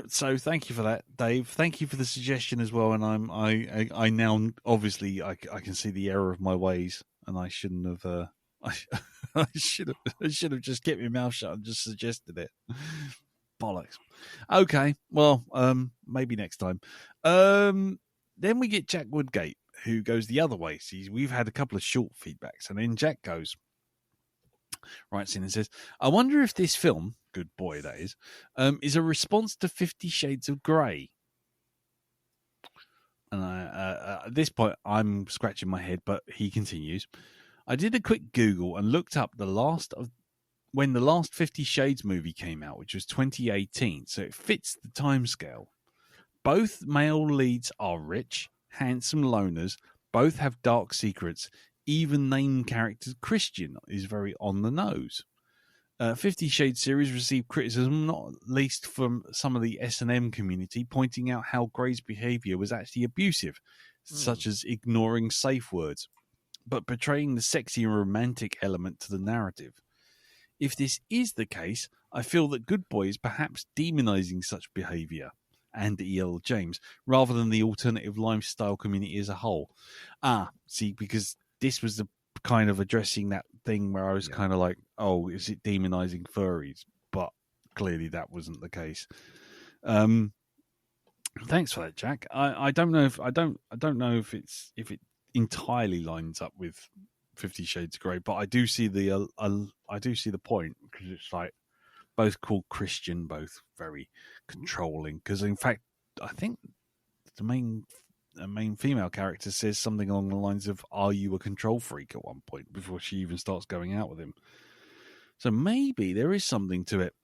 So thank you for that, Dave. Thank you for the suggestion as well. And I now obviously I can see the error of my ways, and I shouldn't have. I should have just kept my mouth shut and just suggested it. Bollocks. Okay, well, maybe next time. Then we get Jack Woodgate, who goes the other way. See, we've had a couple of short feedbacks, and then Jack writes in and says, I wonder if this film, good boy that is a response to 50 Shades of Grey. And at this point, I'm scratching my head, but he continues. I did a quick Google and looked up when the last 50 Shades movie came out, which was 2018, so it fits the timescale. Both male leads are rich, handsome loners, both have dark secrets. Even named character Christian is very on the nose. 50 Shades series received criticism, not least from some of the S&M community, pointing out how Grey's behaviour was actually abusive, such as ignoring safe words, but portraying the sexy and romantic element to the narrative. If this is the case, I feel that Good Boy is perhaps demonising such behaviour, and E.L. James, rather than the alternative lifestyle community as a whole. See, because this was the kind of addressing that thing where I was kind of like, oh, is it demonizing furries? But clearly that wasn't the case. Thanks for that, Jack. I don't know if it entirely lines up with 50 Shades of Grey, but I do see the point, because it's like both called Christian, both very controlling. Because in fact, I think the main female character says something along the lines of, are you a control freak, at one point before she even starts going out with him. So maybe there is something to it.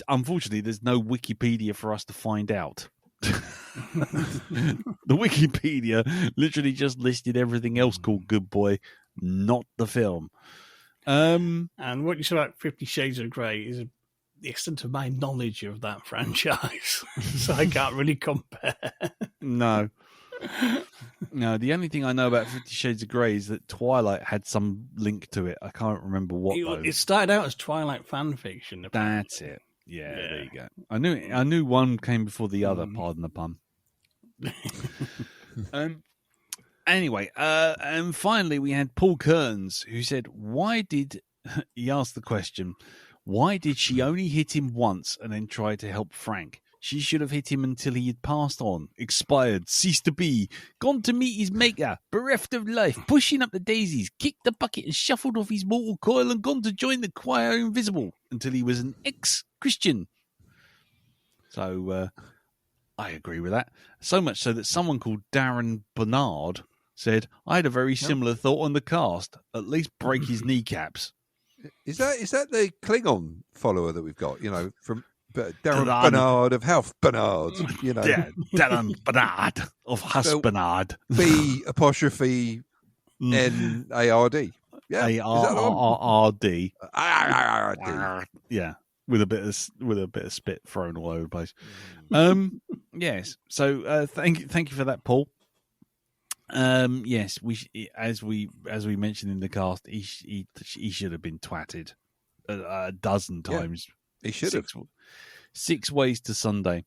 Unfortunately, there's no Wikipedia for us to find out. The Wikipedia literally just listed everything else called Good Boy, not the film. And what you said about 50 Shades of Grey is the extent of my knowledge of that franchise. So I can't really compare. No, the only thing I know about 50 Shades of Grey is that Twilight had some link to it. I can't remember what, though. It started out as Twilight fan fiction. Apparently. That's it. Yeah, there you go. I knew one came before the other, pardon the pun. Anyway, and finally we had Paul Kearns, who said, he asked the question, why did she only hit him once and then try to help Frank? She should have hit him until he had passed on, expired, ceased to be, gone to meet his maker, bereft of life, pushing up the daisies, kicked the bucket and shuffled off his mortal coil and gone to join the choir invisible until he was an ex-Christian. So I agree with that. So much so that someone called Darren Bernard said, I had a very similar thought on the cast. At least break his kneecaps. Is that the Klingon follower that we've got? You know, from Darren Bernard of Half Bernard. You know, yeah, Darren Bernard of Hus Bernard. B''N''ARD. Yeah, A-R-R-R-D. ARD. Yeah, with a bit of spit thrown all over the place. Yes. So thank you for that, Paul. Yes, as we mentioned in the cast, he should have been twatted a dozen times. Yeah, he should have. 6 ways to Sunday.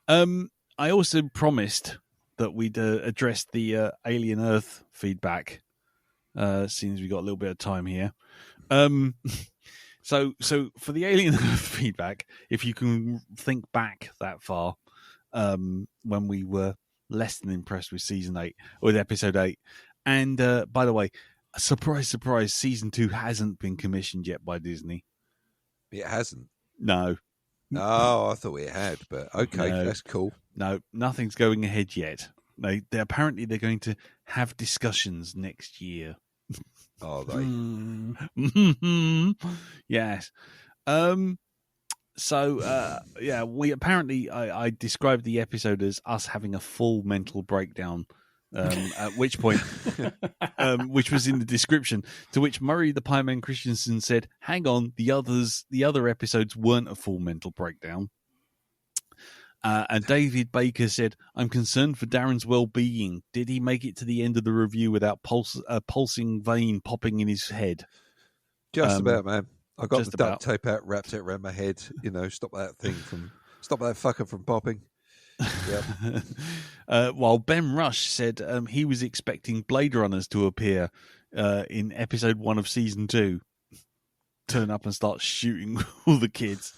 I also promised that we'd address the Alien Earth feedback. Seems we got a little bit of time here. So for the Alien Earth feedback, if you can think back that far, when we were less than impressed with season 8 or with episode 8, and by the way, surprise, season 2 hasn't been commissioned yet by Disney. It hasn't. No. Oh, I thought it had, but okay, that's cool. No, nothing's going ahead yet. They're going to have discussions next year. Are they? Yes. So, we apparently, I described the episode as us having a full mental breakdown, at which point, which was in the description, to which Murray the Pieman Christensen said, hang on, the other episodes weren't a full mental breakdown. And David Baker said, I'm concerned for Darren's well-being. Did he make it to the end of the review without a pulsing vein popping in his head? Just about, man. I got the duct tape out, wrapped it around my head. You know, stop that fucker from popping. Yep. While Ben Rush said he was expecting Blade Runners to appear in episode 1 of season 2, turn up and start shooting all the kids.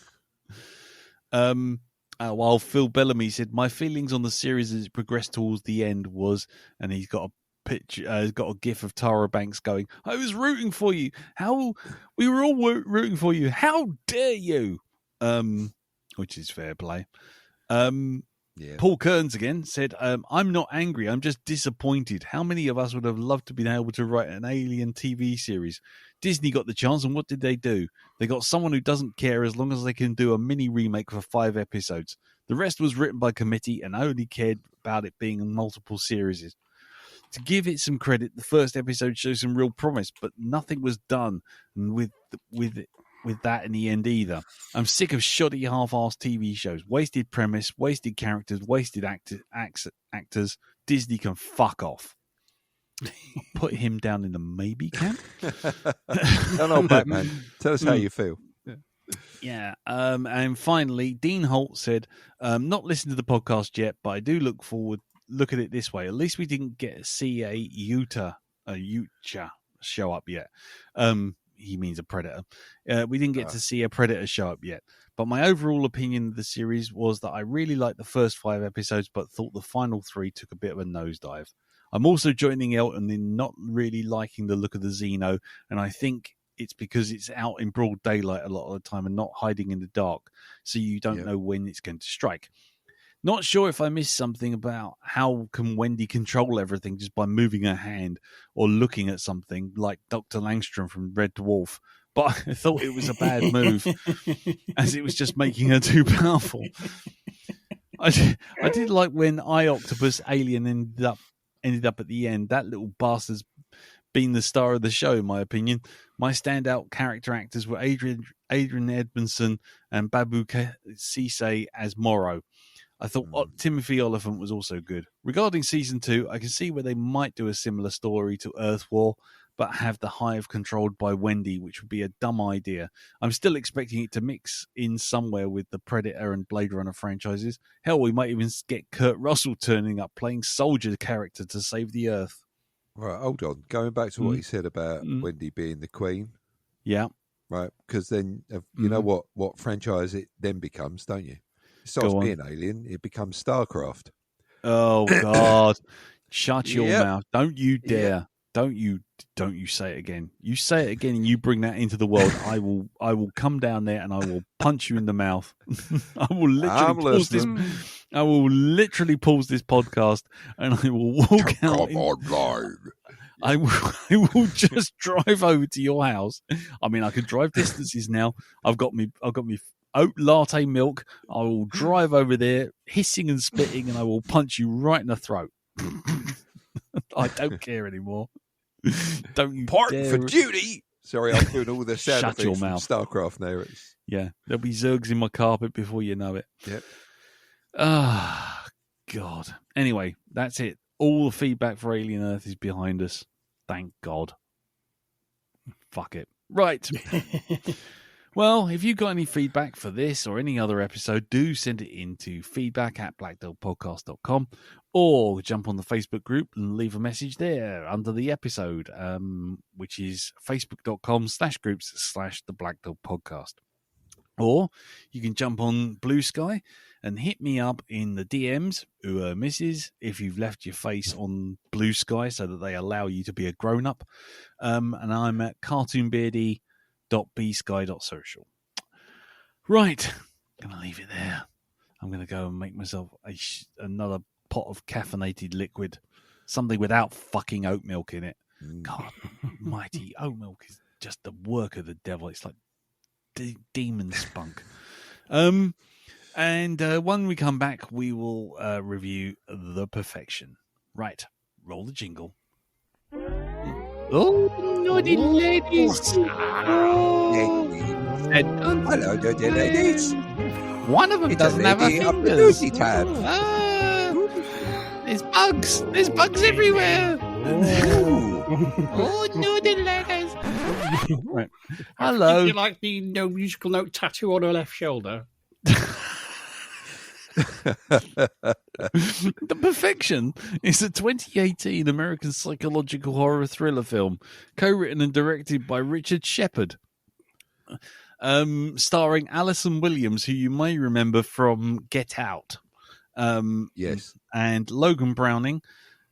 While Phil Bellamy said, my feelings on the series as it progressed towards the end was, and he's got a picture, he's got a gif of Tara Banks going, I was rooting for you. We were all rooting for you. How dare you? Which is fair play. Yeah. Paul Kearns again said, I'm not angry. I'm just disappointed. How many of us would have loved to be able to write an Alien TV series? Disney got the chance, and what did they do? They got someone who doesn't care as long as they can do a mini remake for 5 episodes. The rest was written by committee and only cared about it being in multiple series. To give it some credit, the first episode shows some real promise, but nothing was done with that in the end either. I'm sick of shoddy half-assed TV shows. Wasted premise, wasted characters, wasted actors. Disney can fuck off. Put him down in the maybe camp. No, Batman. Tell us how you feel. Yeah. And finally, Dean Holt said, not listened to the podcast yet, but I do look at it this way. At least we didn't get to see a Yucha show up yet. He means a Predator. We didn't get to see a Predator show up yet. But my overall opinion of the series was that I really liked the first 5 episodes, but thought the final 3 took a bit of a nosedive. I'm also joining Elton in not really liking the look of the Xeno, and I think it's because it's out in broad daylight a lot of the time and not hiding in the dark, so you don't know when it's going to strike. Not sure if I missed something about how can Wendy control everything just by moving her hand or looking at something like Dr. Langstrom from Red Dwarf, but I thought it was a bad move as it was just making her too powerful. I did like when Octopus Alien ended up at the end. That little bastard's been the star of the show, in my opinion. My standout character actors were Adrian Edmondson and Babu Cisse as Morrow. I thought Timothy Oliphant was also good. Regarding season 2, I can see where they might do a similar story to Earth War, but have the hive controlled by Wendy, which would be a dumb idea. I'm still expecting it to mix in somewhere with the Predator and Blade Runner franchises. Hell, we might even get Kurt Russell turning up playing soldier character to save the Earth. Right, hold on. Going back to what he said about Wendy being the Queen. Yeah. Right, because then you know what franchise it then becomes, don't you? It starts being Alien, it becomes StarCraft. Oh God! Shut your mouth! Don't you dare! Don't you say it again? You say it again, and you bring that into the world. I will come down there and I will punch you in the mouth. I will literally pause this podcast and I will walk out. Online. I will just drive over to your house. I mean, I can drive distances now. I've got me oat latte milk. I will drive over there, hissing and spitting, and I will punch you right in the throat. I don't care anymore. Don't you dare. For duty. Sorry, I'm doing all the sound effects from StarCraft now. Yeah, there'll be Zergs in my carpet before you know it. Yep. Ah, God. Anyway, that's it. All the feedback for Alien Earth is behind us. Thank God. Fuck it. Right. Well, if you've got any feedback for this or any other episode, do send it in to feedback@blackdogpodcast.com or jump on the Facebook group and leave a message there under the episode, which is facebook.com/groups/the Black Dog Podcast. Or you can jump on Blue Sky and hit me up in the DMs, misses, if you've left your face on Blue Sky so that they allow you to be a grown-up. And I'm at cartoonbeardy.bsky.social. Right, I'm going to leave it there. I'm going to go and make myself another pot of caffeinated liquid, something without fucking oat milk in it. God, mighty oat milk is just the work of the devil. It's like demon spunk. And when we come back, we will review The Perfection. Right, roll the jingle. Oh, naughty ladies! Hello, naughty ladies. One of them It's doesn't have a fingers. There's bugs. There's bugs everywhere. Oh, naughty ladies! Right. Hello. Do you like the no musical note tattoo on her left shoulder? The Perfection is a 2018 American psychological horror thriller film, co-written and directed by Richard Shepard, starring Alison Williams, who you may remember from Get Out. Yes. And Logan Browning,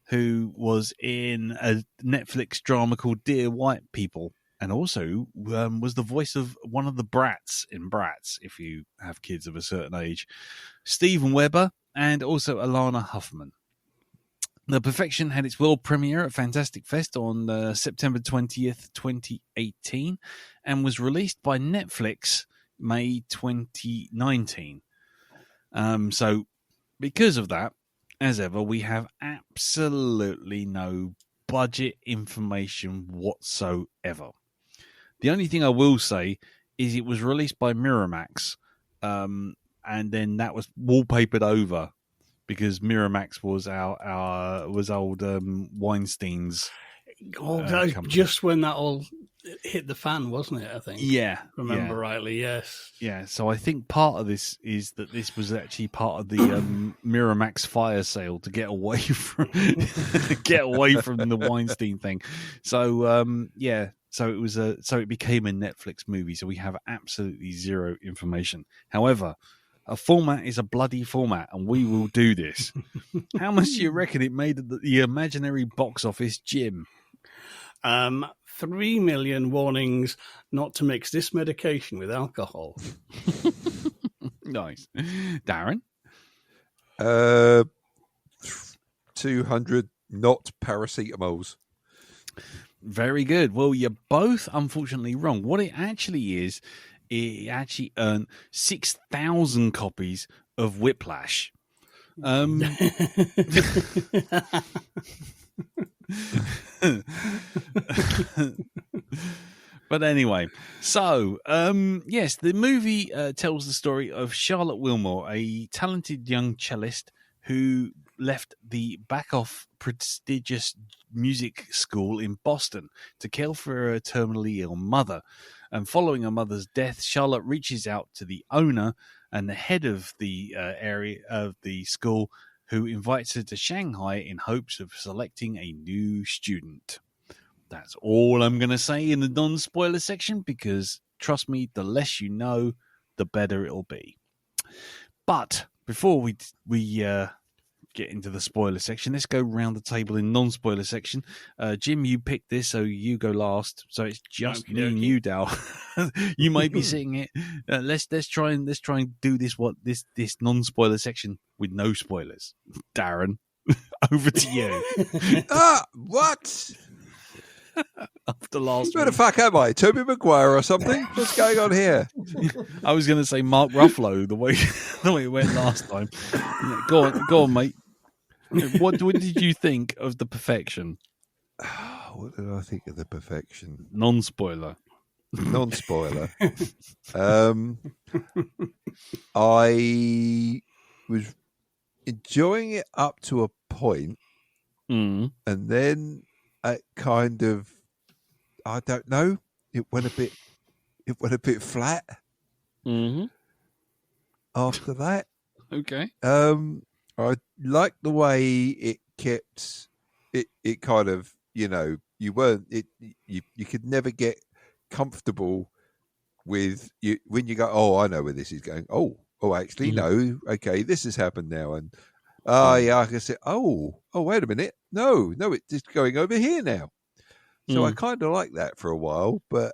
who was in a Netflix drama called Dear White People, and also was the voice of one of the Bratz in Bratz, if you have kids of a certain age. Steven Weber, and also Alana Huffman. The Perfection had its world premiere at Fantastic Fest on September 20th, 2018, and was released by Netflix May 2019. So, because of that, as ever, we have absolutely no budget information whatsoever. The only thing I will say is it was released by Miramax, and then that was wallpapered over because Miramax was was old Weinstein's. Oh, that was just when that all hit the fan, wasn't it? I think. Yeah, remember rightly. Yes. Yeah. So I think part of this is that this was actually part of the Miramax fire sale to get away from the Weinstein thing. So yeah. So it was so it became a Netflix movie. So we have absolutely zero information. However, a format is a bloody format, and we will do this. How much do you reckon it made at the imaginary box office, Jim? 3 million warnings not to mix this medication with alcohol. Nice. Darren? 200 not paracetamols. Very good. Well, you're both unfortunately wrong. What it actually is, it actually earned 6,000 copies of Whiplash. But anyway, so yes, the movie tells the story of Charlotte Wilmore, a talented young cellist who left the Bachoff prestigious music school in Boston to care for her terminally ill mother. And following her mother's death, Charlotte reaches out to the owner and the head of the area of the school, who invites her to Shanghai in hopes of selecting a new student. That's all I'm going to say in the non-spoiler section, because trust me, the less you know, the better it'll be. But before we get into the spoiler section, let's go round the table in non-spoiler section. Jim, you picked this, so you go last. So it's just me and you, Dal. You might be seeing it. Let's try and do this non-spoiler section with no spoilers. Darren, over to you. What? After last Where the fuck am I? Tobey Maguire or something? What's going on here? I was going to say Mark Ruffalo, the way it went last time. Go on, mate. What did you think of The Perfection? What did I think of The Perfection? Non-spoiler. I was enjoying it up to a point, and then it kind of, I don't know, it went a bit flat. After that. Okay. I liked the way it kept it kind of, you could never get comfortable with you when you go, oh, I know where this is going. Oh, actually, no. Okay, this has happened now. And yeah, I can say, oh, wait a minute. No, it's just going over here now. So I kind of like that for a while, but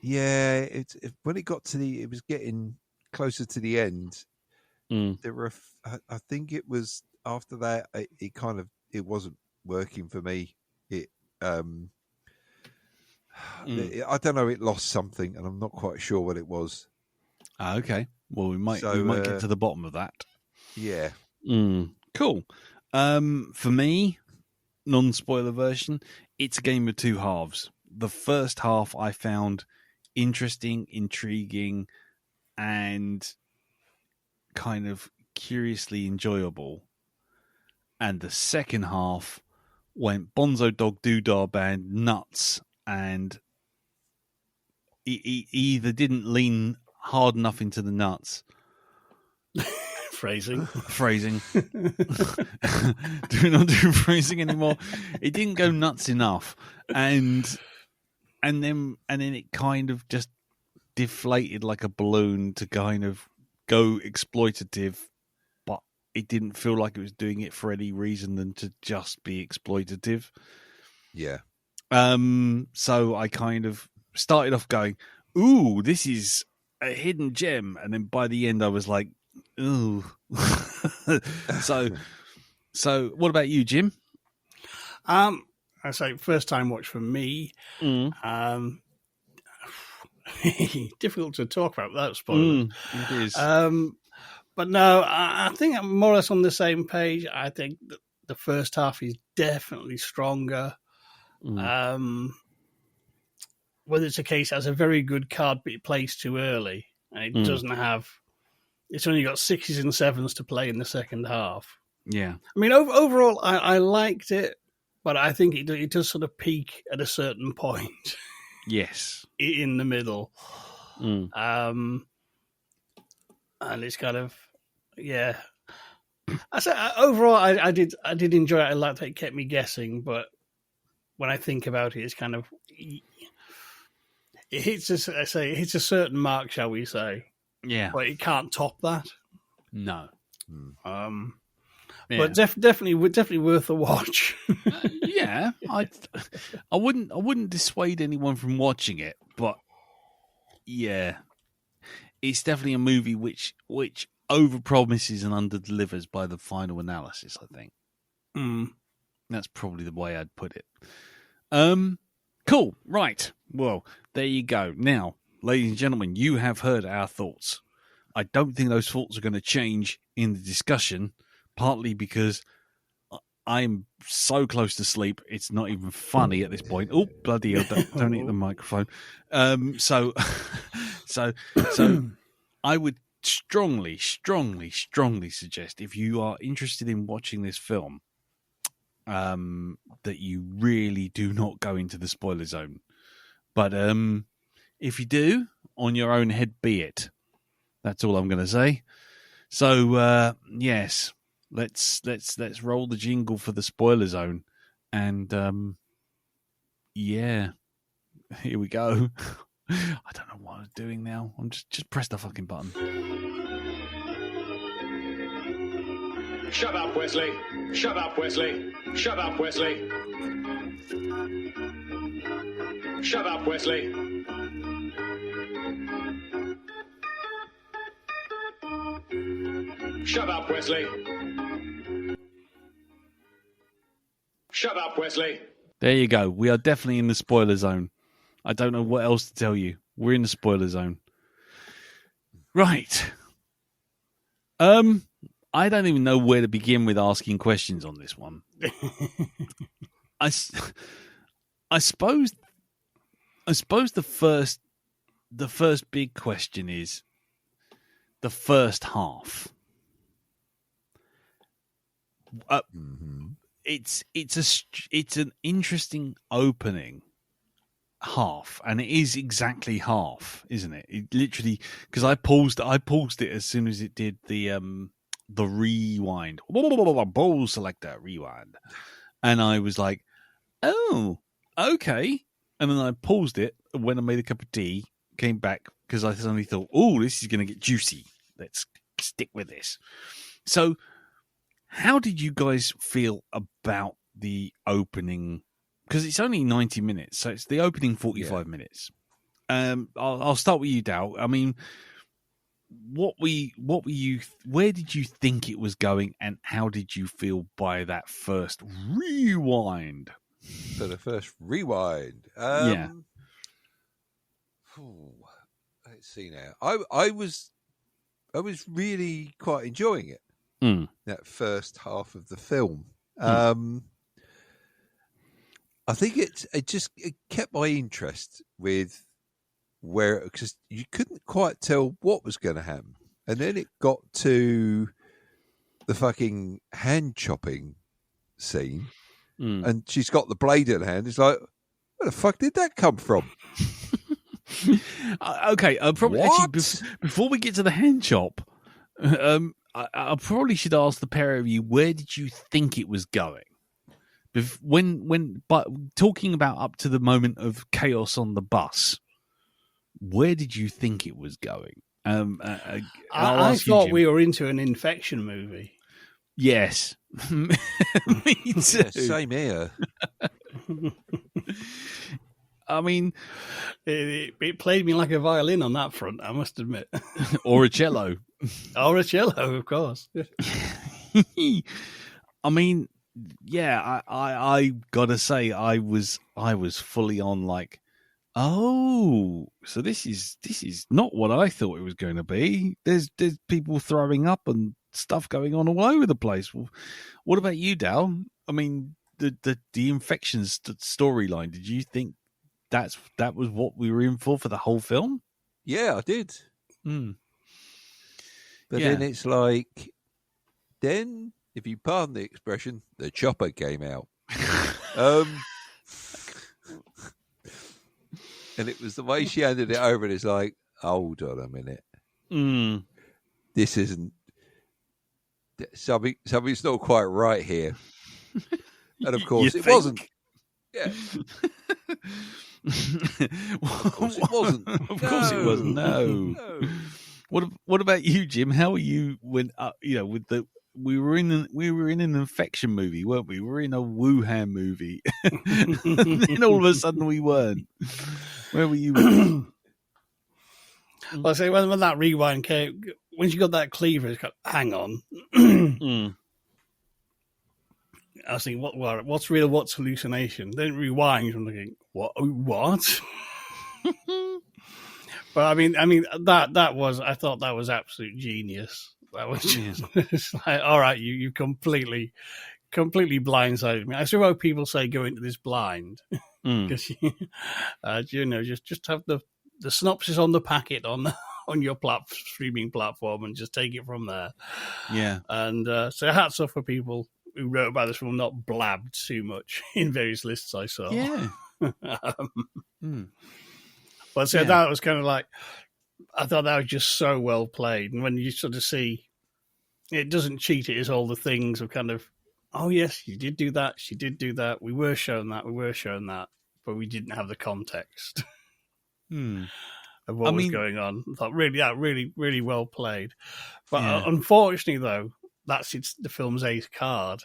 yeah, when it got to it was getting closer to the end. There were, I think it was after that, it wasn't working for me. I don't know. It lost something, and I'm not quite sure what it was. Okay. Well, we might get to the bottom of that. Yeah. Cool. For me, non-spoiler version, it's a game of two halves. The first half I found interesting, intriguing, and kind of curiously enjoyable. And the second half went Bonzo Dog Doodah Band nuts, and he either didn't lean hard enough into the nuts. Phrasing. Do not do phrasing anymore. It didn't go nuts enough, and then it kind of just deflated like a balloon to kind of go exploitative, but it didn't feel like it was doing it for any reason than to just be exploitative. Yeah. So I kind of started off going, ooh, this is a hidden gem, and then by the end I was like, ooh. So what about you, Jim? I say first time watch for me. Difficult to talk about without spoilers. It is. But no, I think I'm more or less on the same page. I think that the first half is definitely stronger. Whether it's a case it has a very good card, but it plays too early, and it doesn't have. It's only got 6s and 7s to play in the second half. Yeah. I mean, overall, I liked it, but I think it does sort of peak at a certain point. Yes. In the middle. And it's kind of, yeah. I say overall, I did enjoy it. I liked that it kept me guessing, but when I think about it, it's kind of, it hits a certain mark, shall we say? Yeah. But it can't top that. No. Yeah. But definitely worth a watch. Yeah, I wouldn't dissuade anyone from watching it, but yeah, it's definitely a movie which overpromises and underdelivers by the final analysis. I think that's probably the way I'd put it. Cool, right? Well, there you go. Now, ladies and gentlemen, you have heard our thoughts. I don't think those thoughts are going to change in the discussion. Partly because I'm so close to sleep, it's not even funny at this point. Oh, bloody hell, don't hit the microphone. So I would strongly suggest, if you are interested in watching this film, that you really do not go into the spoiler zone. But if you do, on your own head be it. That's all I'm going to say. So yes, let's roll the jingle for the spoiler zone, and yeah, here we go. I don't know what I'm doing now. I'm just press the fucking button. Shut up, Wesley. Shut up, Wesley. Shut up, Wesley. Shut up, Wesley. Shut up, Wesley. Shut up, Wesley. There you go. We are definitely in the spoiler zone. I don't know what else to tell you. We're in the spoiler zone. Right. I don't even know where to begin with asking questions on this one. I suppose the first big question is the first half. It's an interesting opening half, and it is exactly half, isn't it? It literally, because I paused it as soon as it did the rewind, ball selector rewind, and I was like, oh, okay. And then I paused it when I made a cup of tea, came back because I suddenly thought, oh, this is going to get juicy. Let's stick with this. So, how did you guys feel about the opening? Because it's only 90 minutes, so it's the opening 45 minutes. I'll start with you, Dal. I mean, where did you think it was going, and how did you feel by that first rewind? For the first rewind, yeah. Let's see now. I was really quite enjoying it. That first half of the film. I think it kept my interest with where, because you couldn't quite tell what was going to happen, and then it got to the fucking hand chopping scene, and she's got the blade in her hand. It's like, where the fuck did that come from? Okay, probably actually before we get to the hand chop, I probably should ask the pair of you, where did you think it was going? But talking about up to the moment of chaos on the bus, where did you think it was going? I thought we were into an infection movie. Yes. Me too. Yeah, same here. I mean, it played me like a violin on that front, I must admit. Or a cello. Or a cello, of course. I mean, yeah, I gotta say, I was fully on like, oh, so this is not what I thought it was going to be. There's people throwing up and stuff going on all over the place. Well, what about you, Dal? I mean, the infections storyline. Did you think that was what we were in for the whole film? Yeah, I did. But Yeah. then it's like, then, if you pardon the expression, the chopper came out. And it was the way she handed it over, and it's like, hold on a minute. This isn't, something's not quite right here. And of course it wasn't. Yeah. Of course it wasn't. Of course it wasn't. No. What about you, Jim? How are you when with the we were in an infection movie, weren't we? We were in a Wuhan movie. And then all of a sudden we weren't. Where were you? Well, I say when that rewind came, when she got that cleaver, it's got, hang on. I was thinking, what's real, what's hallucination? Then it rewinds, I'm thinking, what? But I mean, that was, I thought that was absolute genius. That was just like, all right, you completely blindsided me. I see why people say go into this blind, because just have the synopsis on the packet on on your streaming platform and just take it from there. Yeah. And so hats off for people who wrote about this film, not blabbed too much in various lists I saw. Yeah. But so that was kind of like, I thought that was just so well played. And when you sort of see, it doesn't cheat, it is all the things of kind of, oh yes, you did do that, she did do that, we were shown that, but we didn't have the context of what was going on. I thought really, really well played. But unfortunately, though, that's the film's ace card.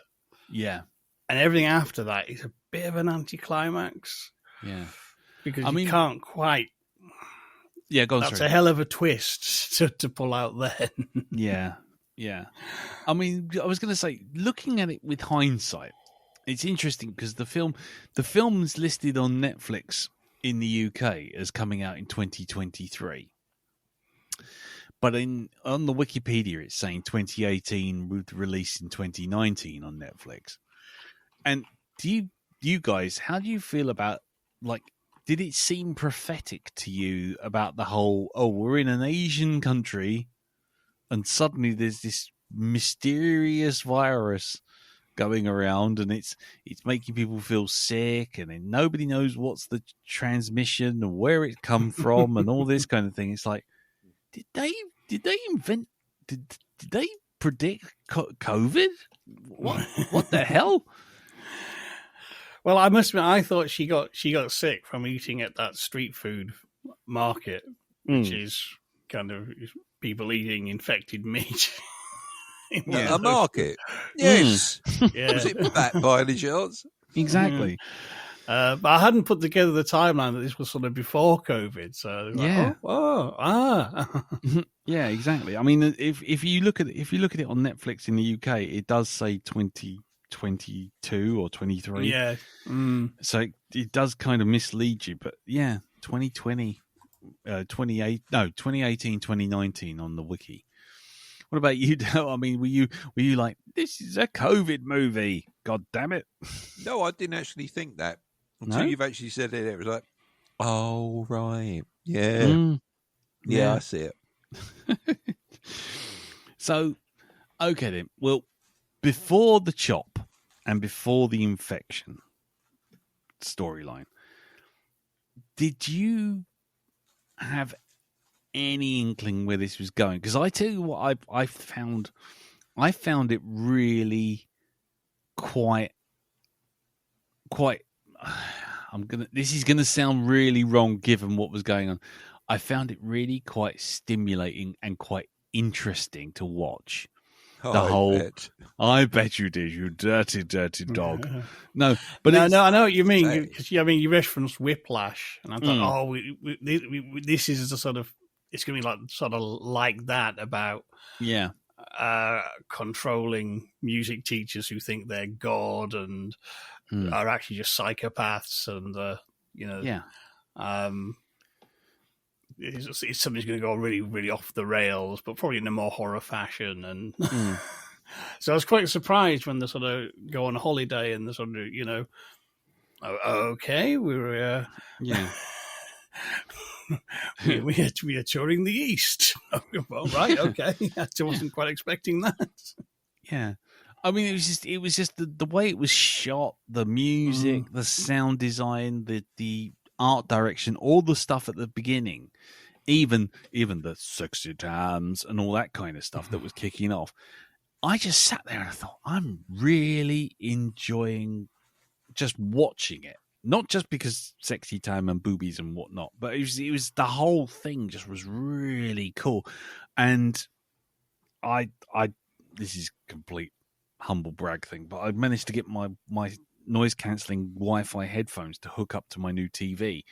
Yeah. And everything after that is a bit of an anticlimax. Yeah. Because you can't quite. Yeah, go on. That's a hell of a twist to pull out then. Yeah. Yeah. I mean, I was going to say, looking at it with hindsight, it's interesting because the film's listed on Netflix in the UK as coming out in 2023. But on the Wikipedia, it's saying 2018 with release in 2019 on Netflix. And do you guys, how do you feel about, like, did it seem prophetic to you about the whole, we're in an Asian country and suddenly there's this mysterious virus going around and it's making people feel sick and then nobody knows what's the transmission and where it come from and all this kind of thing. It's like, did they predict COVID? What the hell? Well, I must admit, I thought she got sick from eating at that street food market, which is kind of people eating infected meat. A market? Yes. Yeah. Was it back by any chance? Exactly. But I hadn't put together the timeline that this was sort of before COVID. So yeah, exactly. I mean, if you look at it on Netflix in the UK, it does say 2022 or 23. Yeah. So it does kind of mislead you, but yeah, 2018, 2019 on the wiki. What about you, Del? I mean, were you like, this is a COVID movie? God damn it! No, I didn't actually think that until you've actually said it. It was like, oh right, yeah, I see it. So, okay then. Well, before the chop and before the infection storyline, did you have any inkling where this was going? Because I tell you what, I found it really quite. This is gonna sound really wrong given what was going on. I found it really quite stimulating and quite interesting to watch. I bet you did, you dirty dog. No, but I know what you mean. Because you referenced Whiplash, and I thought, this is the sort of, it's going to be like sort of like that about controlling music teachers who think they're God and are actually just psychopaths, and it's something's going to go really, really off the rails, but probably in a more horror fashion. And so I was quite surprised when they sort of go on holiday and they sort of, okay, we're we are touring the East. Well, right, okay. I wasn't quite expecting that. Yeah. I mean, it was just the way it was shot, the music, the sound design, the art direction, all the stuff at the beginning, even the sexy times and all that kind of stuff that was kicking off. I just sat there and I thought, I'm really enjoying just watching it. Not just because sexy time and boobies and whatnot, but it was the whole thing just was really cool. And I this is complete humble brag thing, but I managed to get my noise cancelling Wi-Fi headphones to hook up to my new TV.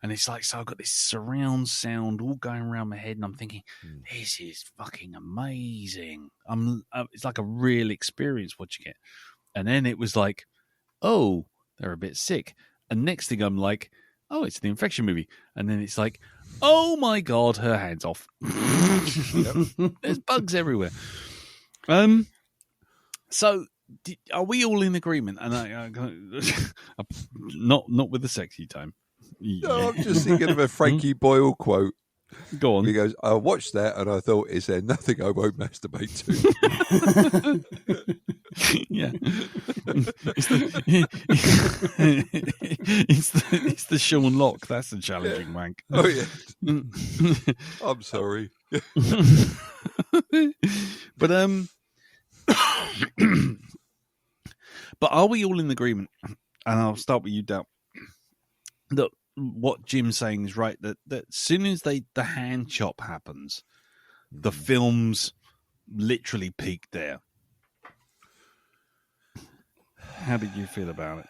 And it's like, so I've got this surround sound all going around my head and I'm thinking, this is fucking amazing. It's like a real experience watching it. And then it was like, oh, they're a bit sick. And next thing I'm like, oh, it's the infection movie. And then it's like, oh my God, her hand's off. There's bugs everywhere. So are we all in agreement? And I not with the sexy time. No, I'm just thinking of a Frankie Boyle quote. Go on. He goes, I watched that and I thought, is there nothing I won't masturbate to? Yeah. It's the Sean Locke. That's a challenging wank. Oh, yeah. I'm sorry. But but are we all in agreement? And I'll start with you, Dal. That what Jim's saying is right. That as soon as the hand chop happens, the film's literally peaked there. How did you feel about it?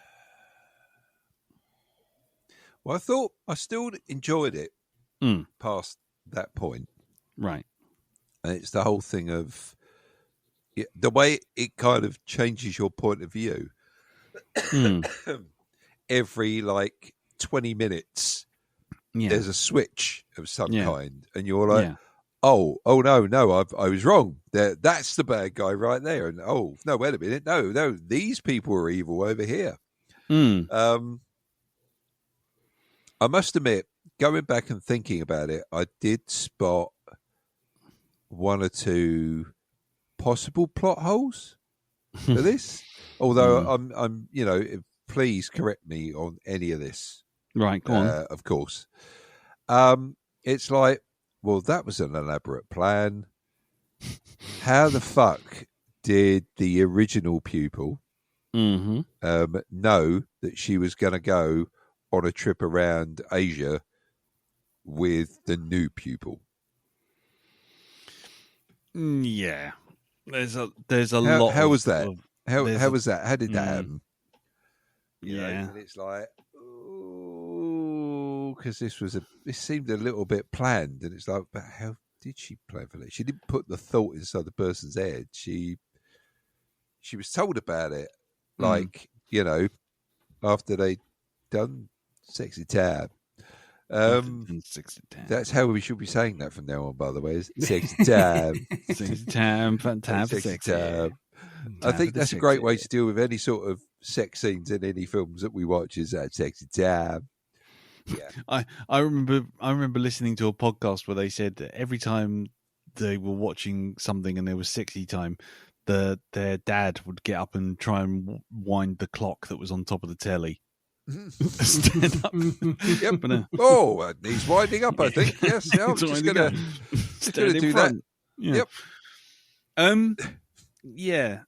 Well, I still enjoyed it past that point. Right. And it's the whole thing of the way it kind of changes your point of view. Every 20 minutes, there's a switch of some kind, and you're like, oh no, I was wrong. That's the bad guy right there. And oh no, wait a minute, no, these people are evil over here. I must admit, going back and thinking about it, I did spot one or two possible plot holes for this. Although I'm, please correct me on any of this. Right, go on. Of course. It's like, well, that was an elaborate plan. How the fuck did the original pupil know that she was going to go on a trip around Asia with the new pupil? Yeah, there's a lot. How was that? How There's was that? How did that happen? Yeah. And it's like, because this seemed a little bit planned, and it's like, but how did she plan for that? She didn't put the thought inside the person's head. She was told about it, after they'd done Sexy Tab. That's how we should be saying that from now on, by the way. Is Sexy Tab. Sexy Tab, Sexy Tab. I think that's a great way to deal with any sort of sex scenes in any films that we watch, is that Sexy Tab. Yeah. I remember listening to a podcast where they said that every time they were watching something and there was sexy time, their dad would get up and try and wind the clock that was on top of the telly. Stand up. Yep. He's winding up, I think. Yes, I'm just going to do that. Yeah. Yep. Yeah.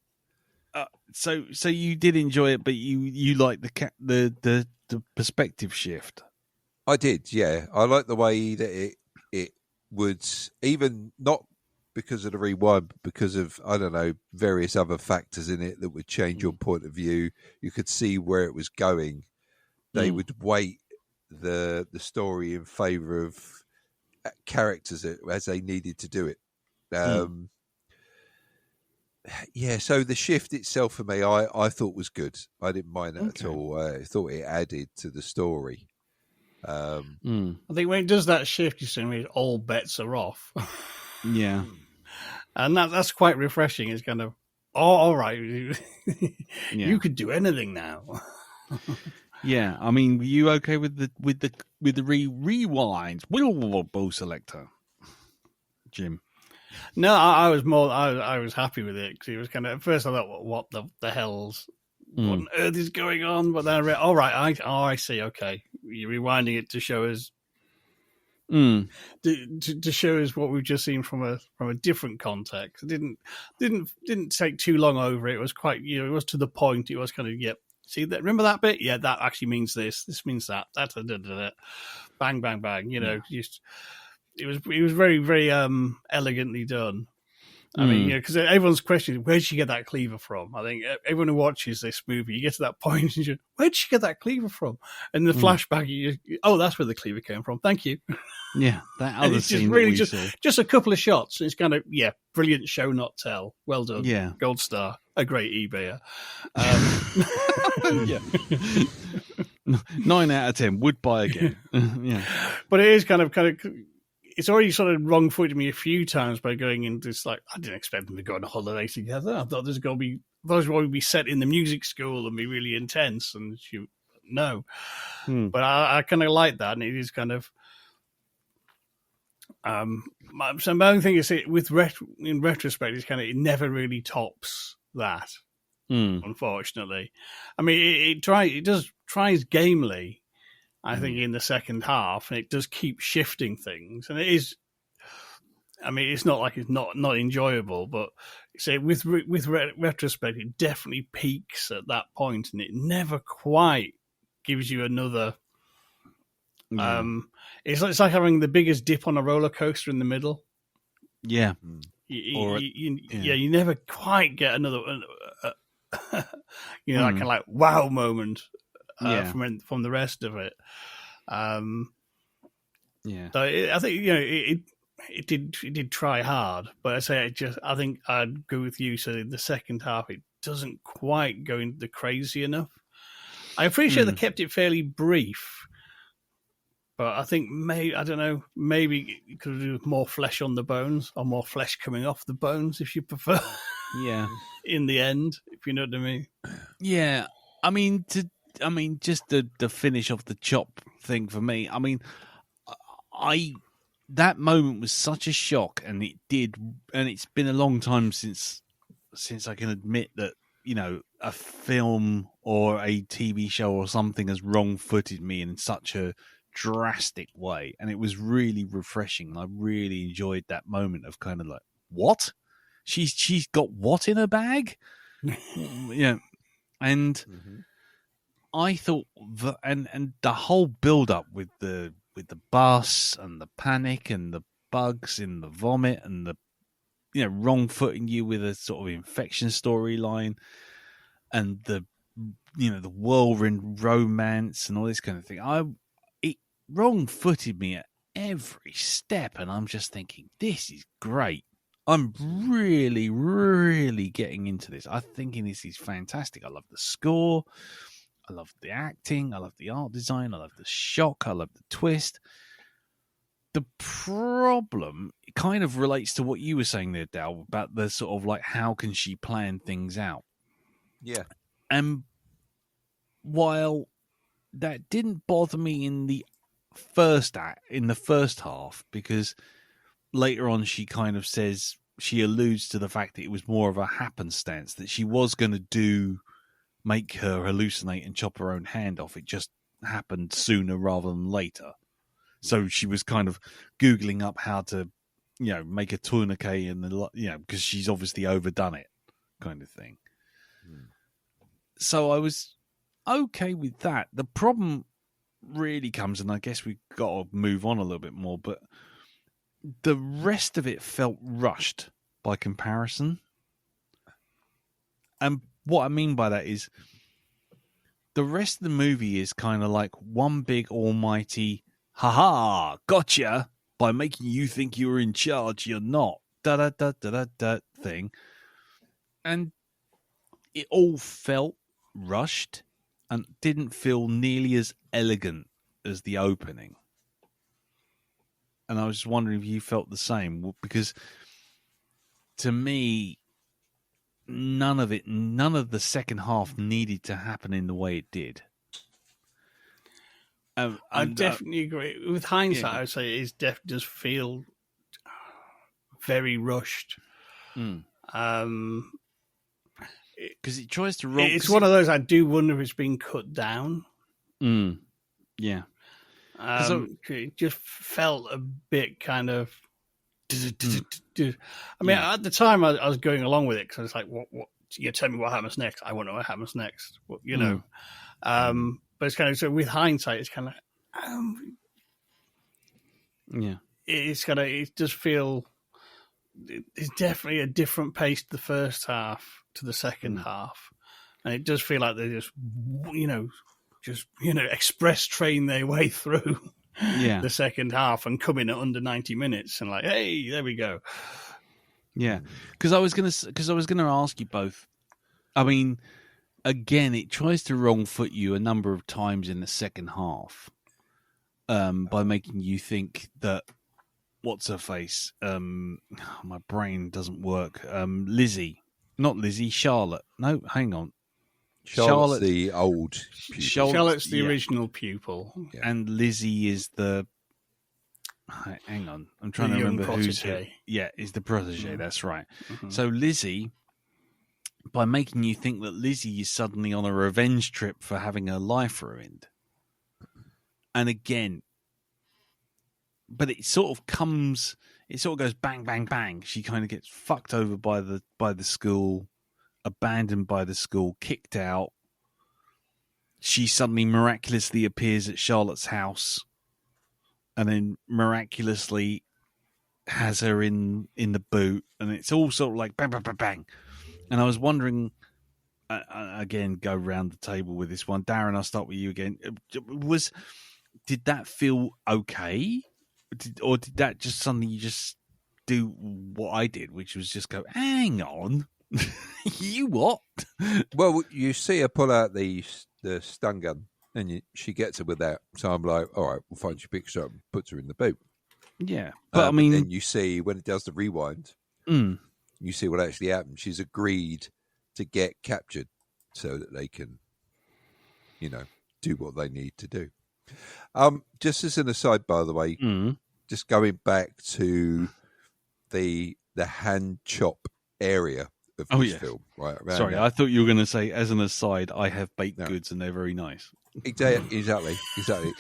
So you did enjoy it, but you liked the perspective shift. I did, yeah. I like the way that it would, even not because of the rewind, but because of, I don't know, various other factors in it that would change your point of view. You could see where it was going. They would weight the story in favour of characters as they needed to do it. Yeah, so the shift itself for me, I thought was good. I didn't mind that at all. I thought it added to the story. I think when it does that shift, you see, all bets are off. Yeah. And that's quite refreshing. It's kind of, all right, you could do anything now. Yeah, I mean, were you okay with the rewinds? Will selector, Jim? No, I was happy with it because it was kind of, at first I thought, what the hell's, what on earth is going on? But then I read, all right, I see. Okay, you're rewinding it to show us, to show us what we've just seen from a different context. It didn't take too long over it. It was quite, it was to the point. It was kind of, yep. See that? Remember that bit? Yeah, that actually means this. This means that. Bang, bang, bang. Just it was very, very elegantly done. I mean, because everyone's questioning, where did she get that cleaver from? I think everyone who watches this movie, you get to that point, and where did she get that cleaver from? And the flashback, that's where the cleaver came from. Thank you. Yeah, that other it's scene just really that we saw. just a couple of shots. It's kind of, brilliant show, not tell. Well done. Yeah. Gold star. A great eBayer. Yeah. 9 out of 10 would buy again. Yeah. But it is kind of it's already sort of wrong-footed me a few times by going into this, I didn't expect them to go on a holiday together. I thought those would be set in the music school and be really intense, and no. But I kind of like that, and it is kind of, So my own thing is, in retrospect, it's it never really tops that. Unfortunately, I mean, it does tries gamely. I think in the second half, and it does keep shifting things, and it is. I mean, it's not like it's not enjoyable, but say with retrospect, it definitely peaks at that point, and it never quite gives you another. It's like having the biggest dip on a roller coaster in the middle. Yeah, you never quite get another, that kind of like wow moment from the rest of it. So I think it did try hard, but I think I'd go with you. So the second half, it doesn't quite go into the crazy enough. I appreciate they kept it fairly brief. But I think maybe you could do more flesh on the bones, or more flesh coming off the bones, if you prefer. Yeah. In the end, if you know what I mean. Yeah, I mean, just the finish off the chop thing for me. I mean, that moment was such a shock, and it's been a long time since I can admit that a film or a TV show or something has wrong-footed me in such a drastic way, and it was really refreshing, and I really enjoyed that moment of kind of like, what? She's got what in her bag? Yeah. And I thought that, and the whole build up with the bus and the panic and the bugs in the vomit and the wrong footing you with a sort of infection storyline and the whirlwind romance and all this kind of thing. It wrong-footed me at every step, and I'm just thinking, this is great. I'm really, really getting into this. I'm thinking this is fantastic. I love the score. I love the acting. I love the art design. I love the shock. I love the twist. The problem kind of relates to what you were saying there, Dal, about the sort of like, how can she plan things out? Yeah. And while that didn't bother me in the first half, because later on she kind of says, she alludes to the fact that it was more of a happenstance, that she was going to make her hallucinate and chop her own hand off. It just happened sooner rather than later. So she was kind of Googling up how to, make a tourniquet and because she's obviously overdone it, kind of thing. So I was okay with that. The problem really comes, and I guess we've got to move on a little bit more, but the rest of it felt rushed by comparison. And what I mean by that is the rest of the movie is kind of like one big almighty, haha, gotcha, by making you think you're in charge, you're not, da-da-da-da-da-da thing. And it all felt rushed and didn't feel nearly as elegant as the opening. And I was just wondering if you felt the same, because to me, none of the second half needed to happen in the way it did. I definitely agree. With hindsight, I would say it does feel very rushed. Because it tries to roll. It's one of those, I do wonder if it's been cut down. Yeah. It just felt a bit kind of. I mean, at the time, I was going along with it because I was like, "What? You tell me what happens next. I want to know what happens next." But it's kind of, so with hindsight, it's kind of, it does feel. It's definitely a different pace to the first half to the second half, and it does feel like they just express train their way through the second half and come in at under 90 minutes and like, hey, there we go. Yeah, because I was gonna ask you both. I mean, again, it tries to wrong foot you a number of times in the second half, by making you think that what's her face? My brain doesn't work. Lizzie, not Lizzie. Charlotte. No, hang on. Charlotte's the old pupil. Charlotte's the original pupil. Yeah. And Lizzie is the Hang on, I'm trying to remember who's who. Yeah, is the protege. That's right. Mm-hmm. So Lizzie, by making you think that Lizzie is suddenly on a revenge trip for having her life ruined, and again, but it sort of goes bang, bang, bang. She kind of gets fucked over by the school, abandoned by the school, kicked out. She suddenly miraculously appears at Charlotte's house, and then miraculously has her in the boot, and it's all sort of like bang, bang, bang, bang. And I was wondering, again, go round the table with this one. Darren, I'll start with you again. Did that feel okay? Or did that just suddenly you just do what I did, which was just go, hang on, you what? Well, you see her pull out the stun gun, and she gets it with that. So I'm like, all right, we'll find she picks her up and puts her in the boot. Yeah, but I mean, then you see when it does the rewind, you see what actually happened. She's agreed to get captured so that they can, do what they need to do. Just as an aside, by the way, just going back to the hand chop area of this film, right? Sorry, I thought you were going to say, as an aside, I have baked goods and they're very nice. Exactly.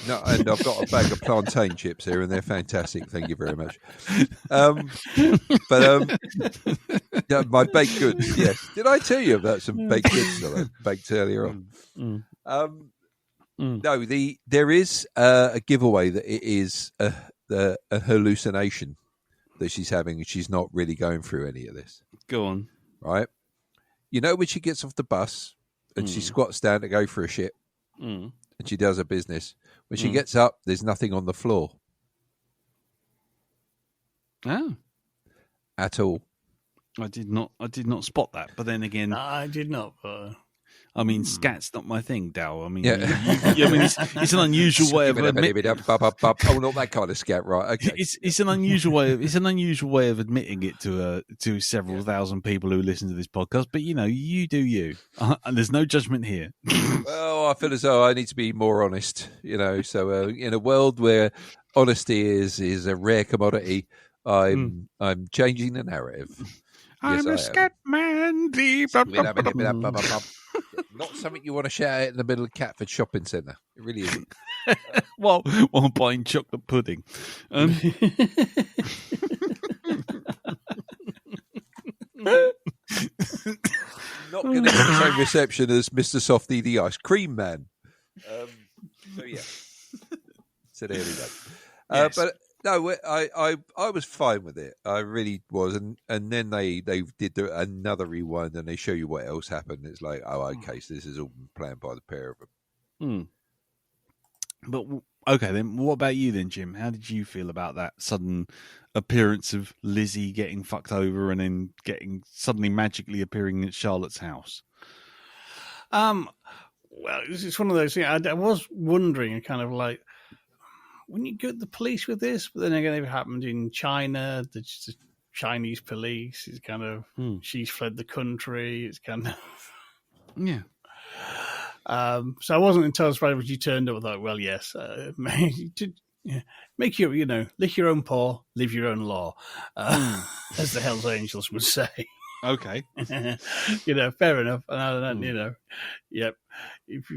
No, and I've got a bag of plantain chips here, and they're fantastic. Thank you very much. Yeah, my baked goods. Yes, did I tell you about some baked goods that I baked earlier on? No, there is a giveaway that it is a hallucination that she's having, and she's not really going through any of this. Go on. Right? When she gets off the bus and she squats down to go for a shit, and she does her business. When she gets up, there's nothing on the floor. Oh. At all. I did not spot that. But then again, I did not. I mean, scat's not my thing, Dow. I mean, it's an unusual way of admitting. Oh, not that kind of scat, right? Okay. It's an unusual way. It's an unusual way of admitting it to several thousand people who listen to this podcast. But you do you, and there's no judgment here. Well, I feel as though I need to be more honest. So in a world where honesty is a rare commodity, I'm changing the narrative. I'm a scat man. Not something you want to shout out in the middle of Catford Shopping Centre. It really isn't. while buying chocolate pudding. Not going to get the same reception as Mr. Softy the Ice Cream Man. So there we go. Yes. But no, I was fine with it. I really was, and then they did another rewind, and they show you what else happened. It's like, oh, okay, so this is all planned by the pair of them. But okay, then what about you then, Jim? How did you feel about that sudden appearance of Lizzie getting fucked over and then suddenly magically appearing at Charlotte's house? Well, it's one of those things. I was wondering, kind of like, wouldn't you go to the police with this? But then again, it happened in China. The Chinese police is kind of she's fled the country. It's kind of yeah. So I wasn't entirely surprised when she turned up with like, well, yes, make your lick your own paw, live your own law, as the Hells Angels would say. Okay, fair enough. And yep. If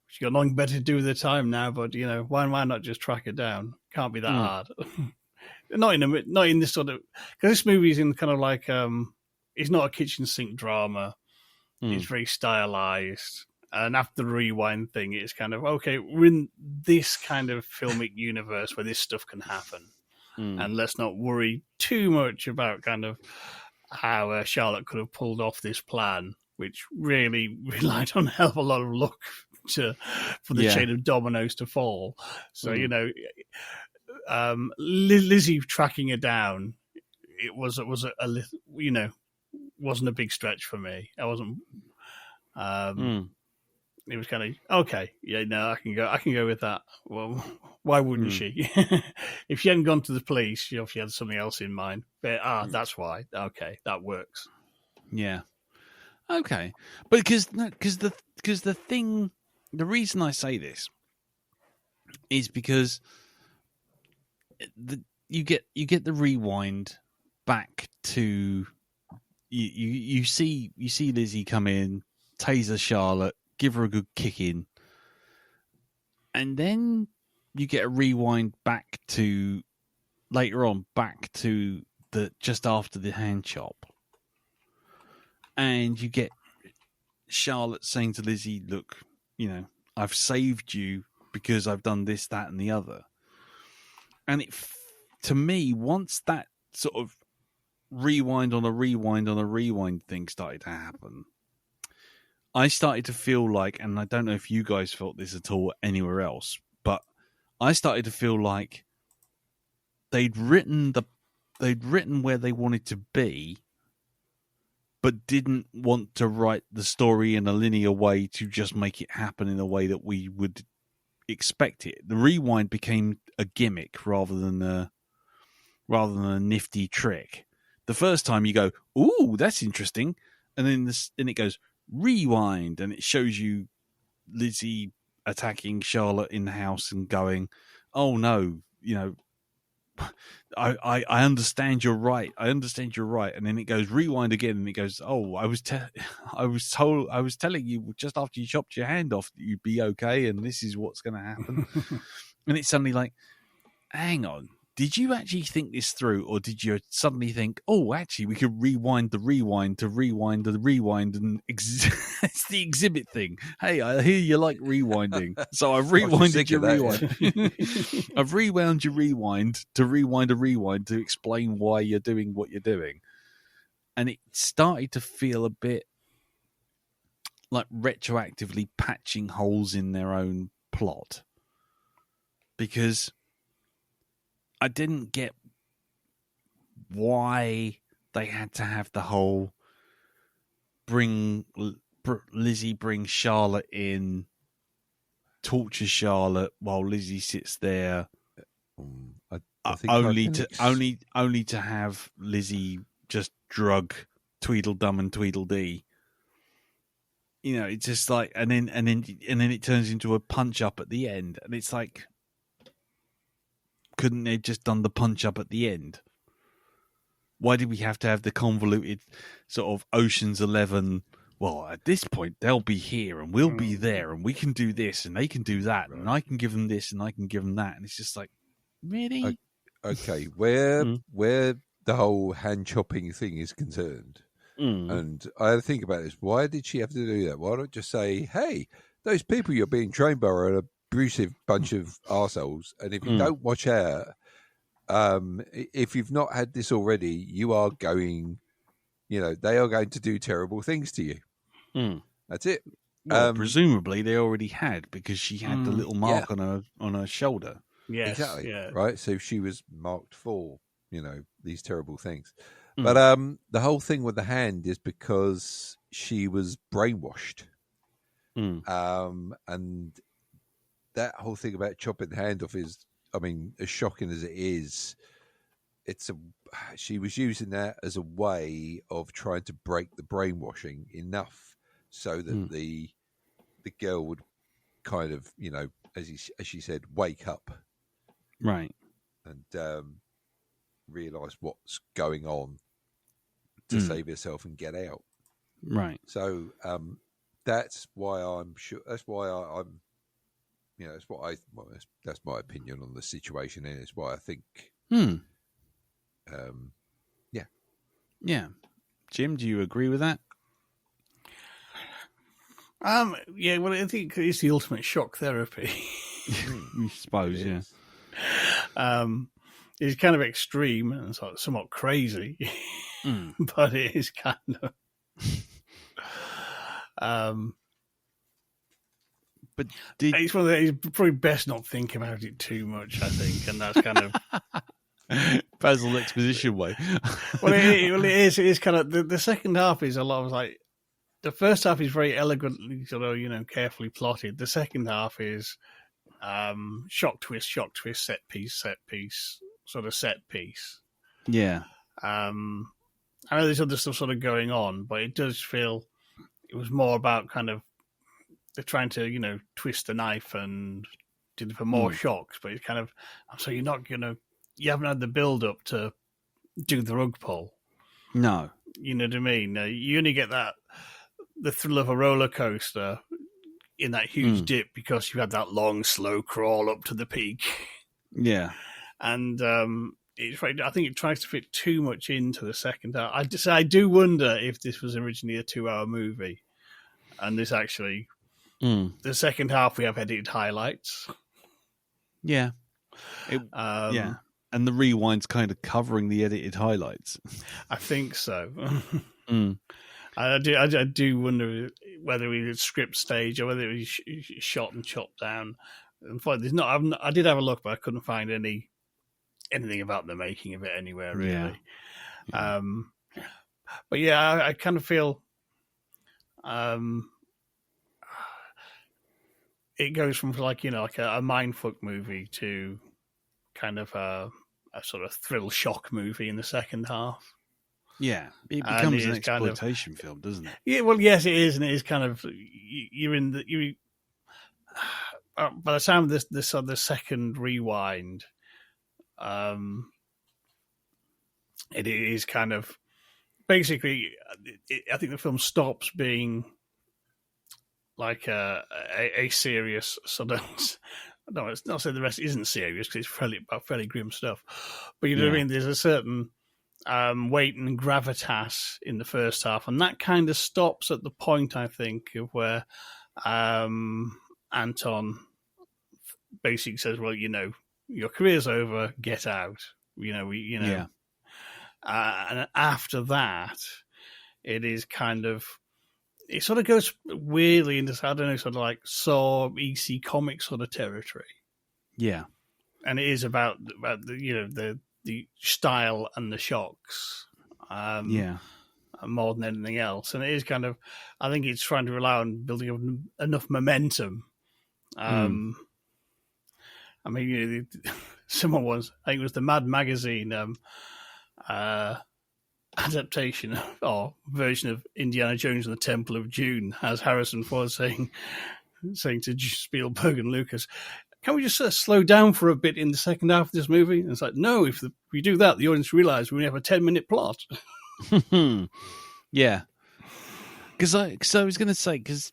she's got nothing better to do with her time now, but why not just track her down? Can't be that hard. not in this sort of, because this movie is in kind of like it's not a kitchen sink drama. It's very stylized, and after the rewind thing, it's kind of okay. We're in this kind of filmic universe where this stuff can happen, and let's not worry too much about kind of how Charlotte could have pulled off this plan, which really relied on a hell of a lot of luck for the chain of dominoes to fall. So Lizzie tracking her down, it was wasn't a big stretch for me. I wasn't. It was kind of okay. Yeah, no, I can go with that. Well, why wouldn't she? If she hadn't gone to the police, she obviously had something else in mind. But that's why. Okay, that works. Yeah. Okay, but because the reason I say this is because you get the rewind back to you see Lizzie come in, taser Charlotte, give her a good kick in, and then you get a rewind back to later on, back to the just after the hand chop, and you get Charlotte saying to Lizzie, "Look, I've saved you because I've done this, that, and the other." And to me, once that sort of rewind on a rewind on a rewind thing started to happen, I started to feel like, and I don't know if you guys felt this at all anywhere else, but I started to feel like they'd written where they wanted to be, but didn't want to write the story in a linear way to just make it happen in a way that we would expect it. The rewind became a gimmick rather than a nifty trick. The first time you go, "Ooh, that's interesting," and then it goes rewind, and it shows you Lizzie attacking Charlotte in the house and going, "Oh no, I understand you're right. I understand you're right." And then it goes rewind again, and it goes, "Oh, I was telling you just after you chopped your hand off that you'd be okay, and this is what's going to happen." And it's suddenly like, hang on, did you actually think this through, or did you suddenly think, "Oh, actually, we could rewind the rewind to rewind the rewind," and it's the exhibit thing. Hey, I hear you like rewinding, so I've rewinded your rewind. I've rewound your rewind to rewind a rewind to explain why you're doing what you're doing. And it started to feel a bit like retroactively patching holes in their own plot, because I didn't get why they had to have the whole Lizzie bring Charlotte in, torture Charlotte while Lizzie sits there, I think only to have Lizzie just drug Tweedledum and Tweedledee. It's just like, and then it turns into a punch up at the end, and it's like, couldn't they have just done the punch up at the end? Why did we have to have the convoluted sort of Ocean's 11? Well, at this point, they'll be here and we'll be there and we can do this and they can do that and I can give them this and I can give them that. And it's just like, really? Okay, where the whole hand chopping thing is concerned, and I had to think about this. Why did she have to do that? Why not just say, "Hey, those people you're being trained by are an abusive bunch of arseholes, and if you don't watch out, if you've not had this already, you are going, they are going to do terrible things to you." That's it. Well, presumably they already had, because she had the little mark on her shoulder. Yes, exactly. Yeah. Right. So she was marked for, these terrible things. But the whole thing with the hand is because she was brainwashed. And that whole thing about chopping the hand off is, as shocking as it is, she was using that as a way of trying to break the brainwashing enough so that the girl would kind of, as she said, wake up, right, and realise what's going on to save herself and get out. Right. So that's why I'm sure. That's why I'm. That's my opinion on the situation, and it's why I think. Yeah. Jim, do you agree with that? Yeah. Well, I think it's the ultimate shock therapy. I suppose. Yeah. It's kind of extreme and somewhat crazy, but it is kind of. But it's one of the, it's probably best not think about it too much, I think, and that's kind of Basil exposition way. Well, it is. It is kind of the second half is a lot of like the first half is very elegantly carefully plotted. The second half is shock twist, set piece, sort of set piece. Yeah. I know there's other stuff sort of going on, but it does feel it was more about kind of they're trying to, twist the knife and deliver more shocks, but it's kind of, so you're not going to you haven't had the build up to do the rug pull. No. You know what I mean? You only get the thrill of a roller coaster in that huge dip because you had that long, slow crawl up to the peak. Yeah. And I think it tries to fit too much into the second half. I do wonder if this was originally a 2-hour movie, and this actually the second half we have edited highlights. Yeah. Yeah. And the rewind's kind of covering the edited highlights. I think so. I do wonder whether it was script stage or whether it was shot and chopped down. There's not. I did have a look, but I couldn't find anything about the making of it anywhere really. Yeah. But yeah, I kind of feel it goes from like a mindfuck movie to kind of a sort of thrill shock movie in the second half. Yeah, it becomes an exploitation film, doesn't it? Yeah, well, yes, it is, and it is kind of by the time of the second rewind, it is kind of basically. I think the film stops being like a serious sort of. No, it's not saying the rest isn't serious because it's fairly grim stuff. But you know what I mean? There's a certain weight and gravitas in the first half, and that kind of stops at the point, I think, of where Anton basically says, well, your career's over, get out. And after that, it is kind of, it sort of goes weirdly into, I don't know, sort of like Saw, EC Comics sort of territory. Yeah. And it is about the style and the shocks. More than anything else. And it is kind of, I think it's trying to rely on building enough momentum. I mean, someone was, I think it was the Mad Magazine adaptation or version of Indiana Jones and the Temple of Doom, has Harrison Ford saying to Spielberg and Lucas, can we just slow down for a bit in the second half of this movie? And it's like, no, if we do that, the audience realize we only have a 10-minute plot. Yeah. Because I was going to say, because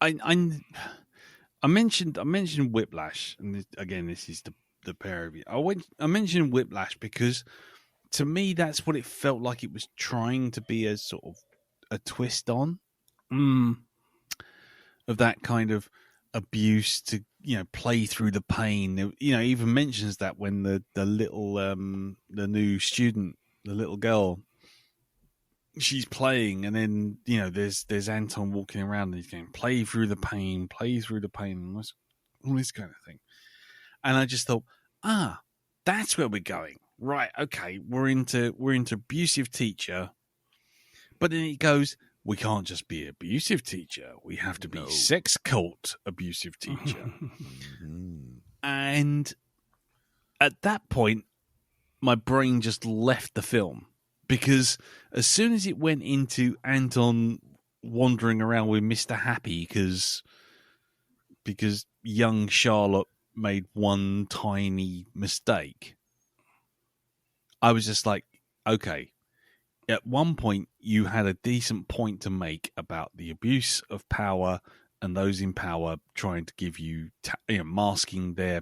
I mentioned Whiplash, and again, this is the pair of you. I mentioned Whiplash because to me, that's what it felt like it was trying to be a sort of a twist on of that kind of abuse to play through the pain. Even mentions that when the little the new student, the little girl, she's playing, and then there's Anton walking around and he's going, play through the pain, and all this kind of thing. And I just thought, that's where we're going. Right, okay, we're into abusive teacher, but then it goes, we can't just be abusive teacher, we have to be sex cult abusive teacher. And at that point, my brain just left the film, because as soon as it went into Anton wandering around with Mr. Happy because young Charlotte made one tiny mistake, I was just like, okay, at one point you had a decent point to make about the abuse of power and those in power trying to give you, masking their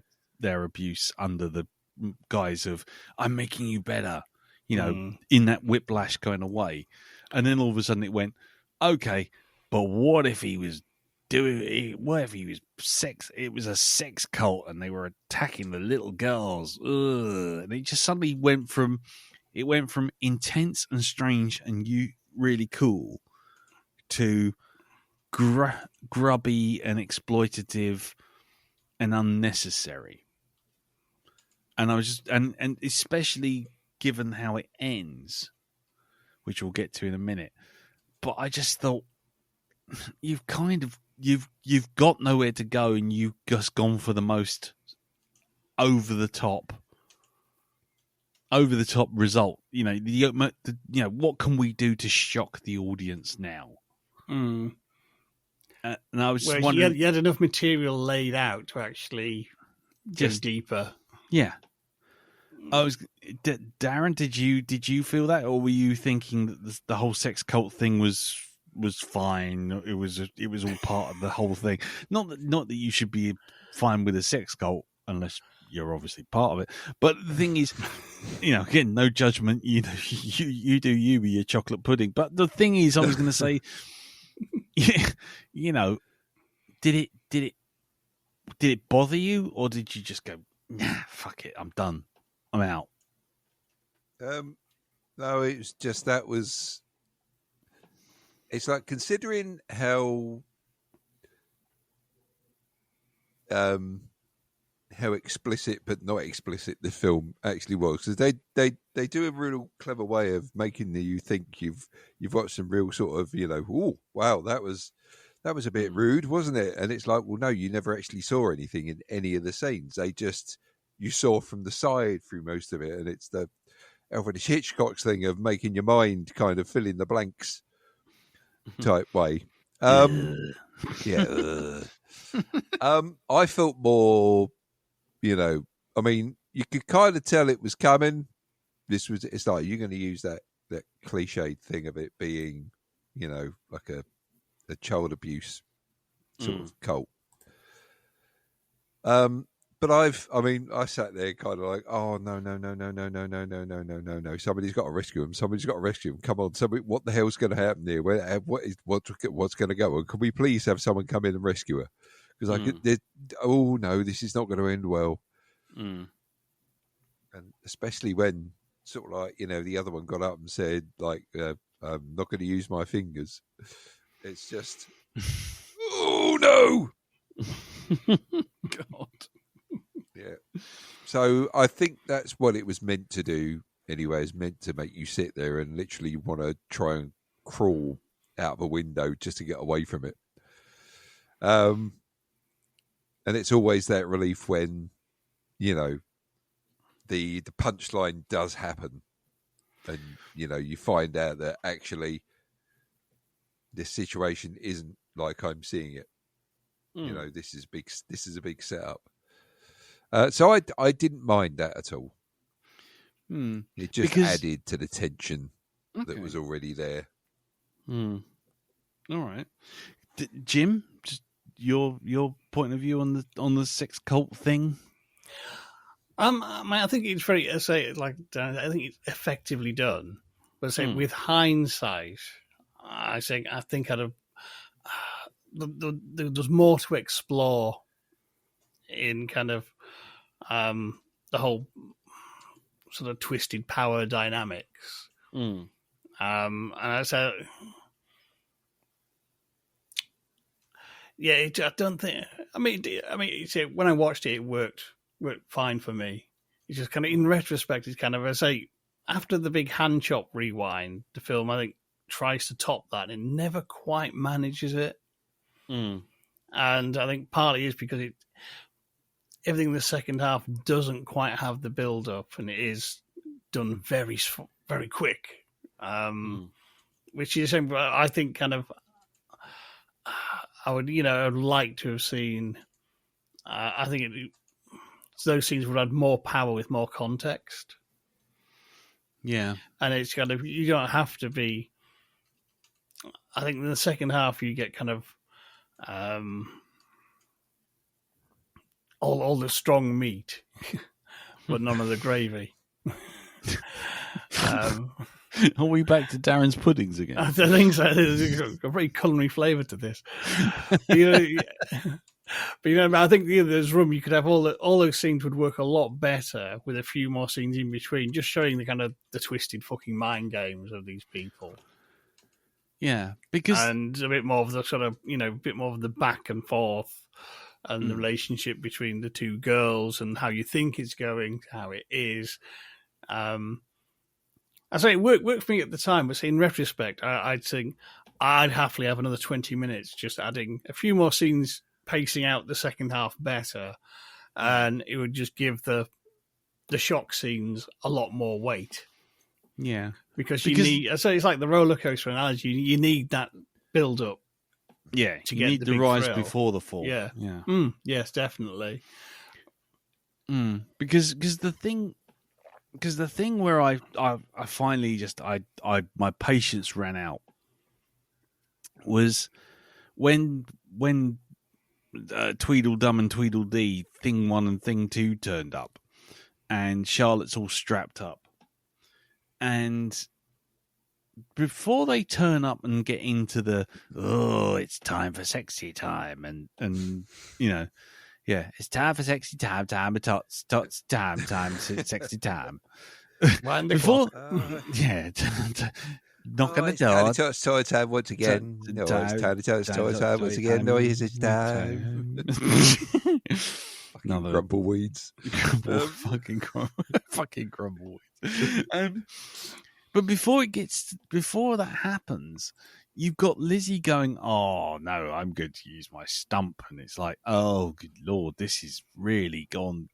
abuse under the guise of, I'm making you better, in that Whiplash kind of way. And then all of a sudden it went, okay, but what if he was it was a sex cult and they were attacking the little girls. Ugh. And it just suddenly went from intense and strange and really cool to grubby and exploitative and unnecessary. And I was just, and especially given how it ends, which we'll get to in a minute. But I just thought, you've got nowhere to go, and you've just gone for the most over the top result. What can we do to shock the audience now? And I was wondering, you had enough material laid out to actually go deeper. Yeah, Darren, did you feel that, or were you thinking that the whole sex cult thing was fine? It was all part of the whole thing. Not that you should be fine with a sex cult unless you're obviously part of it. But the thing is, again, no judgment. You do you with your chocolate pudding. But the thing is, I was going to say, did it bother you, or did you just go, nah, fuck it, I'm done, I'm out? No, it was just it's like, considering how explicit but not explicit the film actually was, because they do a real clever way of making you think you've watched some real sort of, oh wow, that was a bit rude, wasn't it? And it's like, well, no, you never actually saw anything in any of the scenes. You saw from the side through most of it, and it's the Alfred Hitchcock's thing of making your mind kind of fill in the blanks type way. Yeah. I felt more, I mean, you could kind of tell it was coming. It's like, you're going to use that cliched thing of it being, like a child abuse sort of cult. But I sat there kind of like, oh, no. Somebody's got to rescue him. Come on, what the hell's going to happen here? What's going to go on? Can we please have someone come in and rescue her? Because oh no, this is not going to end well. And especially when sort of like, the other one got up and said, like, I'm not going to use my fingers. It's just, oh no. God. Yeah. So I think that's what it was meant to do anyway, is meant to make you sit there and literally want to try and crawl out of a window just to get away from it. And it's always that relief when, the punchline does happen, and, you find out that actually this situation isn't like I'm seeing it. This is a big setup. So I didn't mind that at all. It just added to the tension that was already there. All right, Jim, just your point of view on the sex cult thing. I think it's very, I think it's effectively done. But with hindsight, I think I'd have. There's more to explore in kind of the whole sort of twisted power dynamics. And I said, yeah, I don't think. I mean, when I watched it, it worked fine for me. It's just kind of, in retrospect, it's kind of, after the big hand chop rewind, the film, I think, tries to top that and never quite manages it. And I think partly is because everything in the second half doesn't quite have the build up, and it is done very, very quick. Which is, I think, kind of, I would like to have seen. I think those scenes would add more power with more context. Yeah, and it's kind of, you don't have to be. I think in the second half you get kind of all the strong meat, but none of the gravy. Are we back to Darren's puddings again? I think so. There's a very culinary flavour to this. But I think there's room. You could have all those scenes would work a lot better with a few more scenes in between, just showing the kind of the twisted fucking mind games of these people. Yeah, and a bit more of the sort of a bit more of the back and forth and the relationship between the two girls and how you think it's going, how it is. I say it worked for me at the time, but in retrospect, I'd think I'd happily have another 20 minutes just adding a few more scenes, pacing out the second half better, and it would just give the shock scenes a lot more weight. Yeah, because you need. So it's like the roller coaster analogy. You need that build up. Yeah, to you get need the rise thrill before the fall. Yeah, yeah. Yes, definitely. Because the thing because the thing where I finally just my patience ran out was when Tweedledum and Tweedledee Thing 1 and Thing 2 turned up, and Charlotte's all strapped up, and before they turn up and get into the it's time for sexy time, and you know, yeah, it's time for sexy time, tots time, sexy time. Before, yeah, knock on the door. Tots toy time once again. No, it's Tiny Tots toy time once again. No, it's time. Fucking Grumbleweeds. Fucking Grumbleweeds. But before that happens, you've got Lizzie going, oh, no, I'm going to use my stump. And it's like, oh, good Lord, this has really gone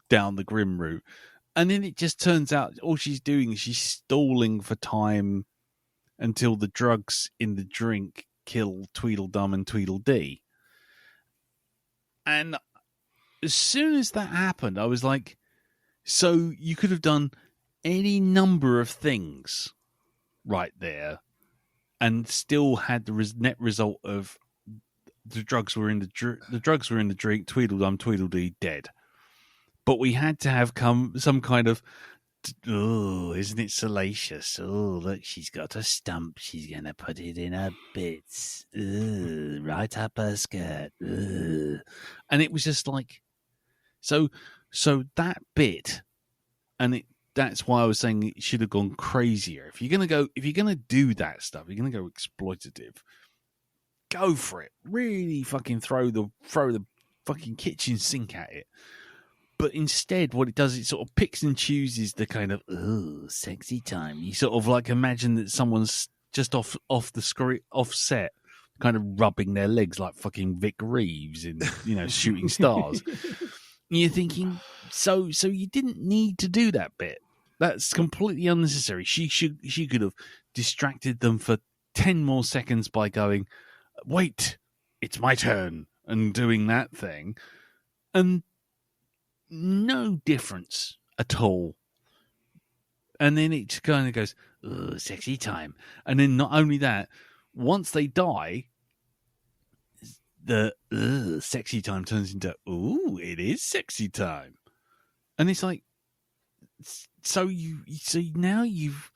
down the grim route. And then it just turns out all she's doing is she's stalling for time until the drugs in the drink kill Tweedledum and Tweedledee. And as soon as that happened, I was like, so you could have done any number of things right there and still had the net result of the drugs were in the drink, Tweedledum, Tweedledee dead. But we had to have some kind of, oh, isn't it salacious? Oh, look, she's got a stump. She's going to put it in her bits. Right up her skirt. And it was just like, so that bit, and that's why I was saying it should have gone crazier. If you're gonna do that stuff, you're gonna go exploitative. Go for it. Really fucking throw the fucking kitchen sink at it. But instead, what it does, it sort of picks and chooses the kind of sexy time. You sort of like imagine that someone's just off the screen, off set, kind of rubbing their legs like fucking Vic Reeves in Shooting Stars. And you're thinking, so you didn't need to do that bit. That's completely unnecessary. She could have distracted them for 10 more seconds by going, wait, it's my turn, and doing that thing. And no difference at all. And then it kind of goes, sexy time. And then not only that, once they die, the sexy time turns into, it is sexy time. And it's like, so now you've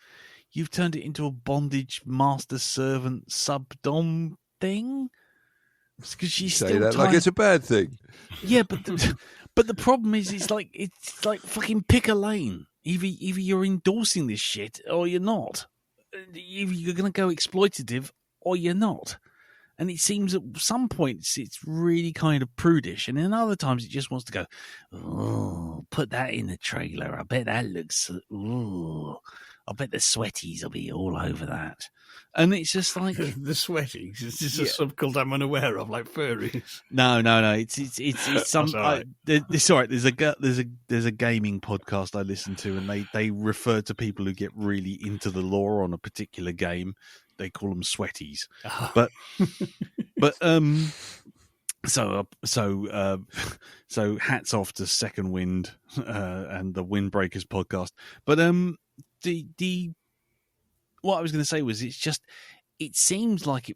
turned it into a bondage master servant sub-dom thing? Because she's say still that like it's a bad thing. Yeah, but the problem is it's like fucking pick a lane. Either you're endorsing this shit or you're not. Either you're going to go exploitative or you're not. And it seems at some points it's really kind of prudish, and then other times it just wants to go, oh, put that in the trailer. I bet that looks, I bet the sweaties will be all over that. And it's just like the sweaties. It's just a subcult I'm unaware of, like furries. No. It's some. Right. It's all right. There's a gaming podcast I listen to, and they refer to people who get really into the lore on a particular game. They call them sweaties, but so hats off to Second Wind and the Windbreakers podcast. But the what I was going to say was it seems like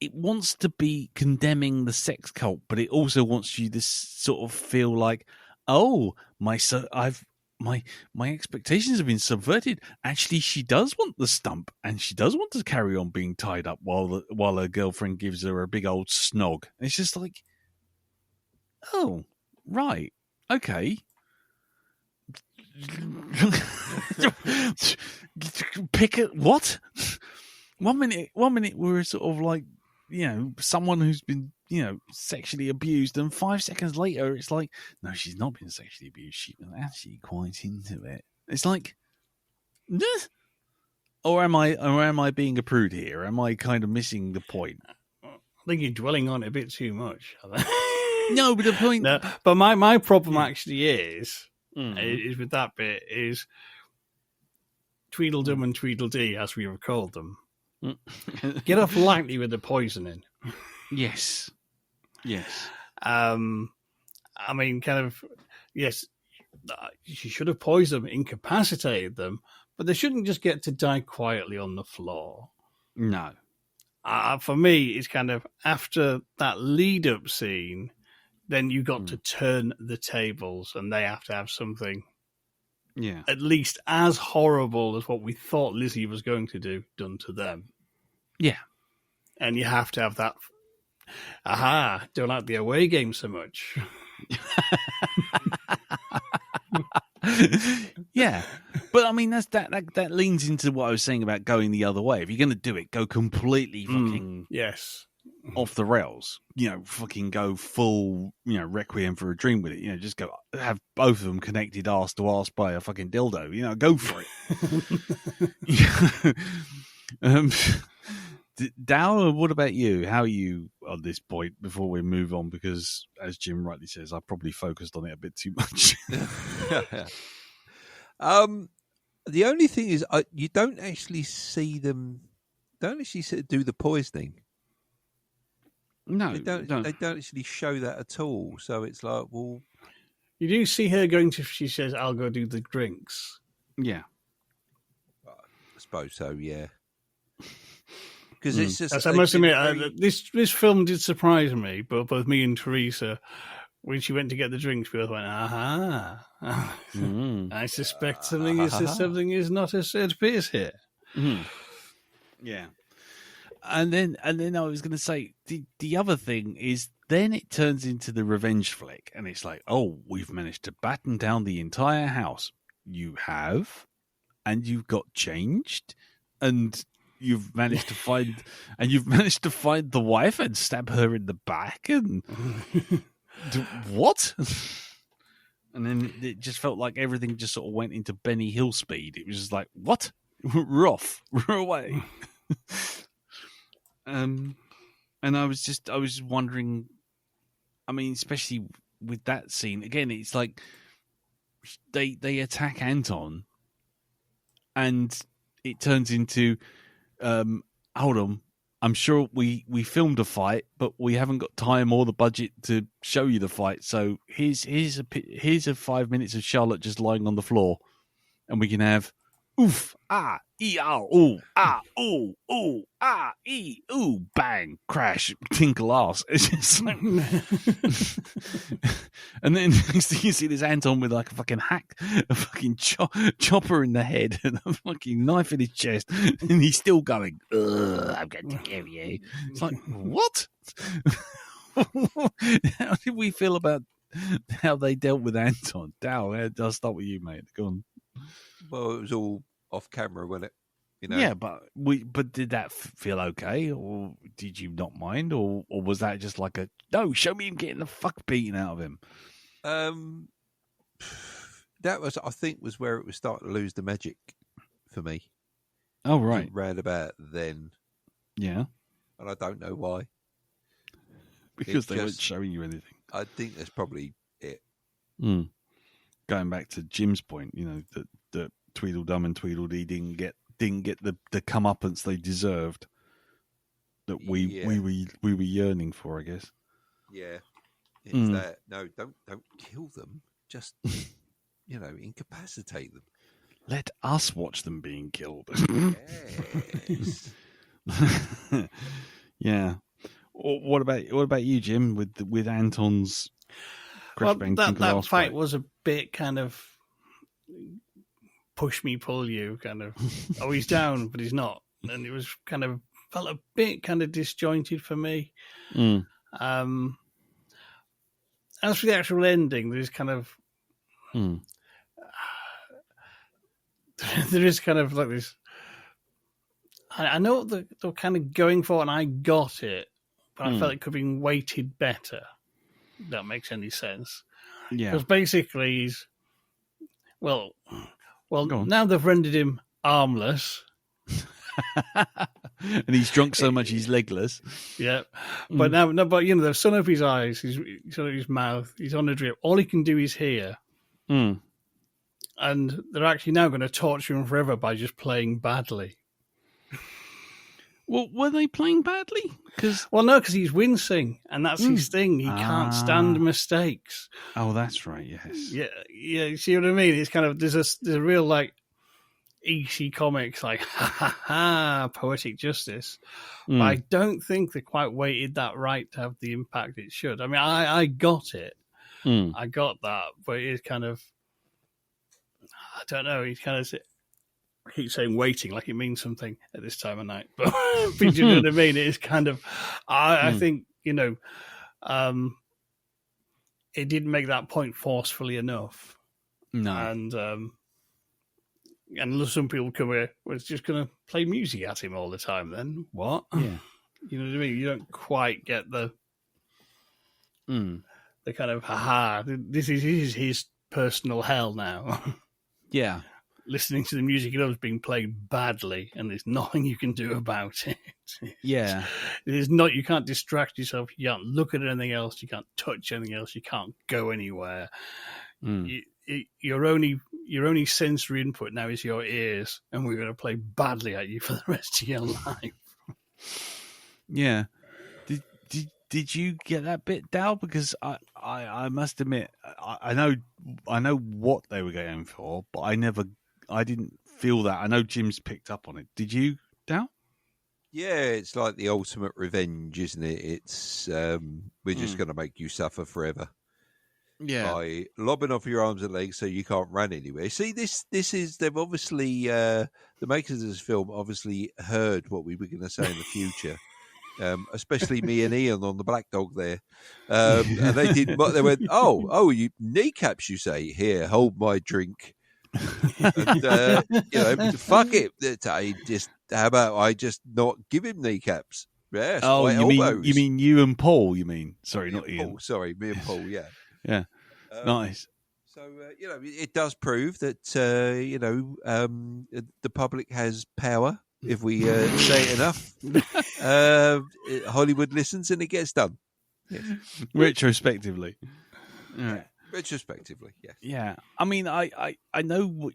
it wants to be condemning the sex cult, but it also wants you to sort of feel like, oh, my expectations have been subverted. Actually, she does want the stump, and she does want to carry on being tied up while her girlfriend gives her a big old snog. And it's just like, oh, right, okay. Pick it. What? 1 minute we're sort of like, someone who's been, sexually abused, and 5 seconds later it's like, no, she's not been sexually abused. She was actually quite into it. It's like, or am I being a prude here? Am I kind of missing the point? I think you're dwelling on it a bit too much. No, but the point. No, but my problem actually is with that bit is Tweedledum and Tweedledee, as we have called them, get off lightly with the poisoning. Yes. I mean, kind of, yes, she should have poisoned them, incapacitated them, but they shouldn't just get to die quietly on the floor. No. For me, it's kind of after that lead-up scene, then you got to turn the tables, and they have to have something at least as horrible as what we thought Lizzie was going to do done to them. Yeah. And you have to have that, don't like the away game so much. Yeah, but I mean that leans into what I was saying about going the other way. If you're going to do it, go completely fucking off the rails. Fucking go full, Requiem for a Dream with it. Just go have both of them connected arse to arse by a fucking dildo. Go for it. Dow, what about you? How are you on this point before we move on? Because, as Jim rightly says, I probably focused on it a bit too much. The only thing is, you don't actually see them. Don't actually do the poisoning. No, they don't actually show that at all. So it's like, well, you do see her going to. She says, "I'll go do the drinks." Yeah, I suppose so. Yeah. Because it's just. I must admit, this film did surprise me, but both me and Teresa, when she went to get the drinks, we both went, "Aha!" I suspect something is not as it appears here. Yeah, and then I was going to say the other thing is then it turns into the revenge flick, and it's like, oh, we've managed to batten down the entire house. You have, and you've got changed, and. You've managed to find the wife and stab her in the back and what? And then it just felt like everything just sort of went into Benny Hill speed. It was just like, what? We're off. We're away. And I was wondering. I mean, especially with that scene again, it's like they attack Anton, and it turns into. Hold on. I'm sure we filmed a fight, but we haven't got time or the budget to show you the fight. So here's a 5 minutes of Charlotte just lying on the floor, and we can have oof bang crash tinkle ass. It's just like, and then next thing you see this Anton with like a fucking chopper in the head and a fucking knife in his chest, and he's still going. I'm going to kill you. It's like what? How did we feel about how they dealt with Anton? Dow, I'll start with you, mate. Go on. Well, it was all off camera, wasn't it? Yeah, but did that feel okay, or did you not mind, or was that just like no? Show me him getting the fuck beaten out of him. That was, I think, was where it was starting to lose the magic for me. Oh right, round about then. Yeah, and I don't know why. Because they weren't showing you anything. I think that's probably it. Going back to Jim's point, that Tweedledum and Tweedledee didn't get the comeuppance they deserved that we were yearning for, I guess. Yeah, it's that. No, don't kill them. Just incapacitate them. Let us watch them being killed. Yes. Yeah. What about you, Jim? With Anton's crash bang that fight was a bit kind of push me, pull you, kind of. Oh, he's down, but he's not, and it was kind of felt a bit kind of disjointed for me. As for the actual ending, there's kind of there is kind of like this. I know what they're kind of going for, and I got it, but I felt it could have been weighted better. If that makes any sense. Yeah. Because basically he's well, now they've rendered him armless. And he's drunk so much he's legless. Yeah. But they've sewn up his eyes, he's sewn up his mouth, he's on a drip. All he can do is hear. And they're actually now going to torture him forever by just playing badly. Well, were they playing badly? No, because he's wincing, and that's his thing. He can't stand mistakes. Oh, that's right. Yes. Yeah. You see what I mean? It's kind of there's a real like EC Comics like poetic justice. But I don't think they quite weighted that right to have the impact it should. I mean, I got it. I got that, but it's kind of I don't know. He's kind of. I keep saying waiting like it means something at this time of night, but do you know what I mean? It's kind of, I think, it didn't make that point forcefully enough. No. And some people come here, well, it's just going to play music at him all the time then. What? Yeah. You know what I mean? You don't quite get the kind of, this is his personal hell now. Yeah. Listening to the music he loves being played badly, and there's nothing you can do about it. Yeah. You can't distract yourself. You can't look at anything else. You can't touch anything else. You can't go anywhere. Your only sensory input now is your ears, and we're going to play badly at you for the rest of your life. Yeah. Did you get that bit, Dal? Because I must admit, I know what they were going for, but I didn't feel that. I know Jim's picked up on it. Did you, Dal? Yeah, it's like the ultimate revenge, isn't it? It's we're just going to make you suffer forever. Yeah, by lobbing off your arms and legs so you can't run anywhere. See, this is they've obviously the makers of this film obviously heard what we were going to say in the future. Especially me and Ian on the Black Dog there, and they did. They went, you kneecaps, you say? Here, hold my drink. And, fuck it. How about I just not give him kneecaps? Yes. Oh, you mean you and Paul? You mean? Sorry, not Ian. Paul, sorry, me and Paul. Yeah. Yeah. Nice. So it does prove that the public has power. If we say it enough, Hollywood listens and it gets done. Yes. Retrospectively. Yeah. Retrospectively, yes. Yeah. I mean, I know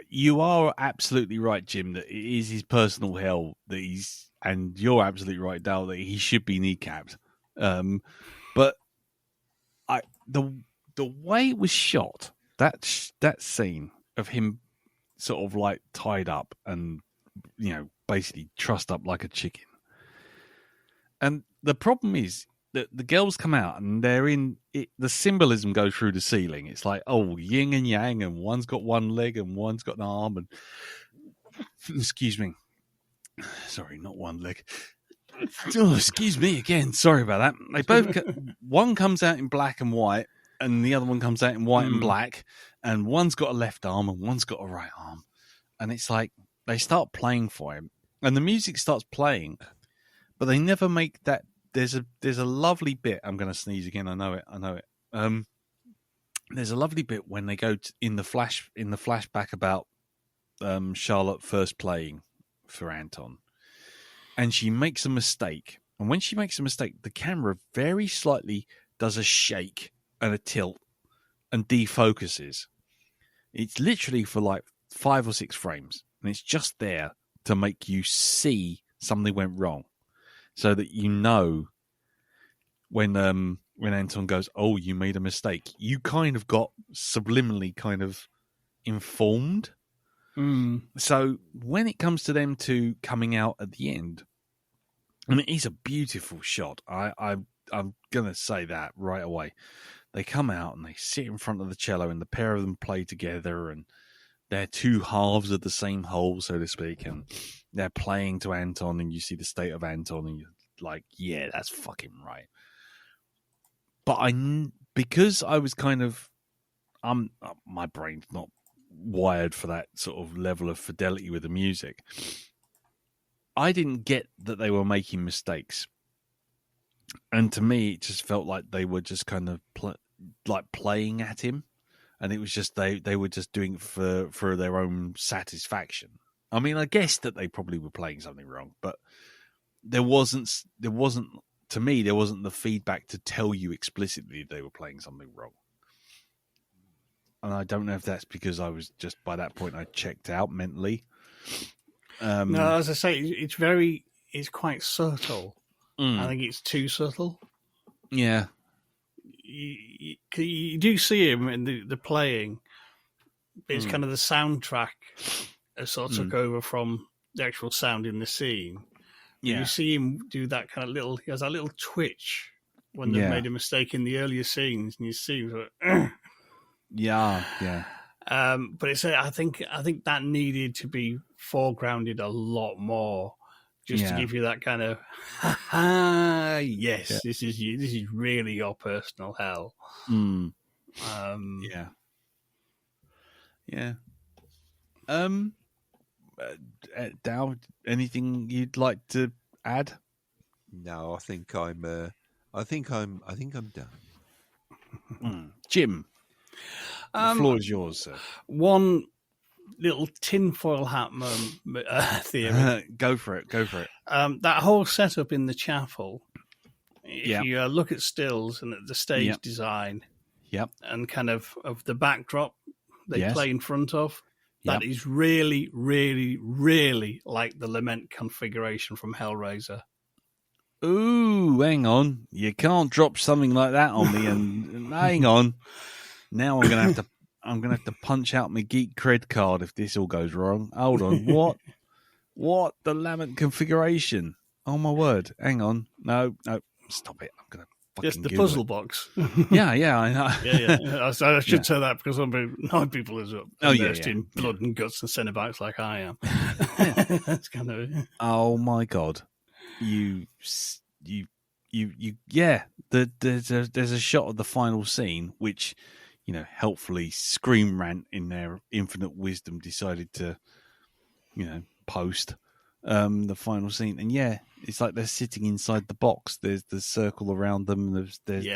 you are absolutely right, Jim, that it is his personal hell and you're absolutely right, Dal, that he should be kneecapped. But the way it was shot, that scene of him sort of like tied up and basically trussed up like a chicken. And the problem is that the girls come out and they're in it. The symbolism goes through the ceiling. It's like, yin and yang, and one's got one leg and one's got an arm. And excuse me, sorry, not one leg. Oh, excuse me again. Sorry about that. They both one comes out in black and white, and the other one comes out in white and black. And one's got a left arm and one's got a right arm. And it's like they start playing for him, and the music starts playing, but they never make that. There's a lovely bit. I'm going to sneeze again. I know it. There's a lovely bit when they go in the flashback about Charlotte first playing for Anton, and she makes a mistake. And when she makes a mistake, the camera very slightly does a shake and a tilt and defocuses. It's literally for like 5 or 6 frames. And it's just there to make you see something went wrong, so that when Anton goes, "Oh, you made a mistake," you kind of got subliminally kind of informed. So when it comes to them two coming out at the end, and it is a beautiful shot. I'm gonna say that right away. They come out and they sit in front of the cello, and the pair of them play together, and they're two halves of the same whole, so to speak, and they're playing to Anton, and you see the state of Anton, and you're like, yeah, that's fucking right. But because I was kind of, my brain's not wired for that sort of level of fidelity with the music. I didn't get that they were making mistakes. And to me, it just felt like they were just kind of playing at him. And it was just they were just doing it for their own satisfaction. I mean, I guess that they probably were playing something wrong, but there wasn't to me, there wasn't the feedback to tell you explicitly they were playing something wrong. And I don't know if that's because I was just by that point I checked out mentally. No, as I say, it's very is quite subtle. I think it's too subtle. Yeah. You do see him in the playing. It's kind of the soundtrack sort of took over from the actual sound in the scene. Yeah. You see him do that kind of he has that little twitch when they've made a mistake in the earlier scenes, and you see him sort of, Yeah. but I think that needed to be foregrounded a lot more, just to give you that kind of, yes, this is really your personal hell. Yeah. Dow, anything you'd like to add? No, I think I'm done. Jim, the floor is yours, sir. One little tinfoil hat theory. Go for it. That whole setup in the chapel, if Yeah. you look at stills and at the stage design and kind of the backdrop they play in front of, that is really, really, really like the Lament configuration from Hellraiser. Ooh, hang on. You can't drop something like that on me and hang on. Now I'm gonna have to punch out my geek cred card if this all goes wrong. Hold on. What? The Lament configuration? Oh my word. Hang on. No, stop it. I'm gonna fucking Just the Google puzzle it. box. Yeah, I know. Yeah. I should say that because some people is immersed in blood and guts and Cenobites like I am. That's kind of. Oh my god. There's a shot of the final scene which, helpfully Scream Rant in their infinite wisdom decided to, post the final scene. And it's like they're sitting inside the box. There's the circle around them. There's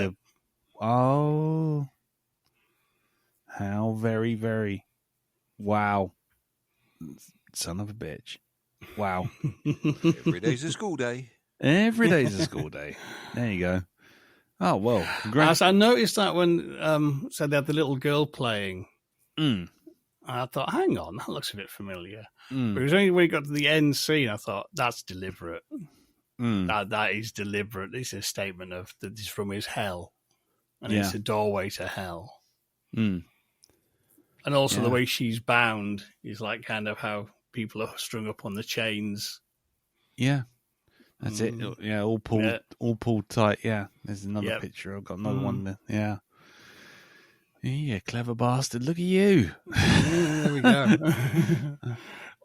how very, very, wow. Son of a bitch. Wow. Every day's a school day. Every day's a school day. There you go. Oh, well. Congrats. I noticed that when they had the little girl playing. I thought, hang on, that looks a bit familiar. But it was only when we got to the end scene, I thought, that's deliberate. That is deliberate. It's a statement of that this room is hell. And it's a doorway to hell. And also the way she's bound is like kind of how people are strung up on the chains. Yeah. That's it. Yeah, all pulled tight. Yeah. There's another picture. I've got another one there. Yeah. Yeah, clever bastard. Look at you. There we go.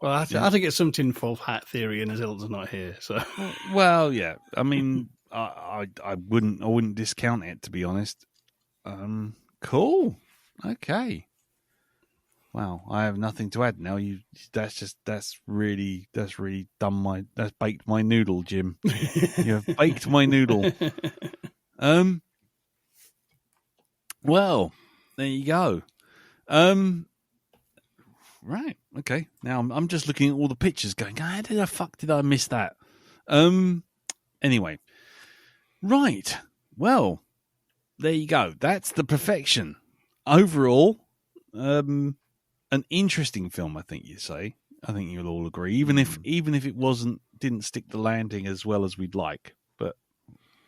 Well, I had to get some tinfoil hat theory in as Hilda's not here. So, well, yeah. I mean, I wouldn't discount it, to be honest. Cool. Okay. Wow, I have nothing to add now. That's really baked my noodle, Jim. You have baked my noodle. Well, there you go. Right, okay. Now I'm just looking at all the pictures, going, how the fuck did I miss that? Anyway, right. Well, there you go. That's the perfection. Overall, an interesting film, I think you'd say. I think you'll all agree, even if it didn't stick the landing as well as we'd like, but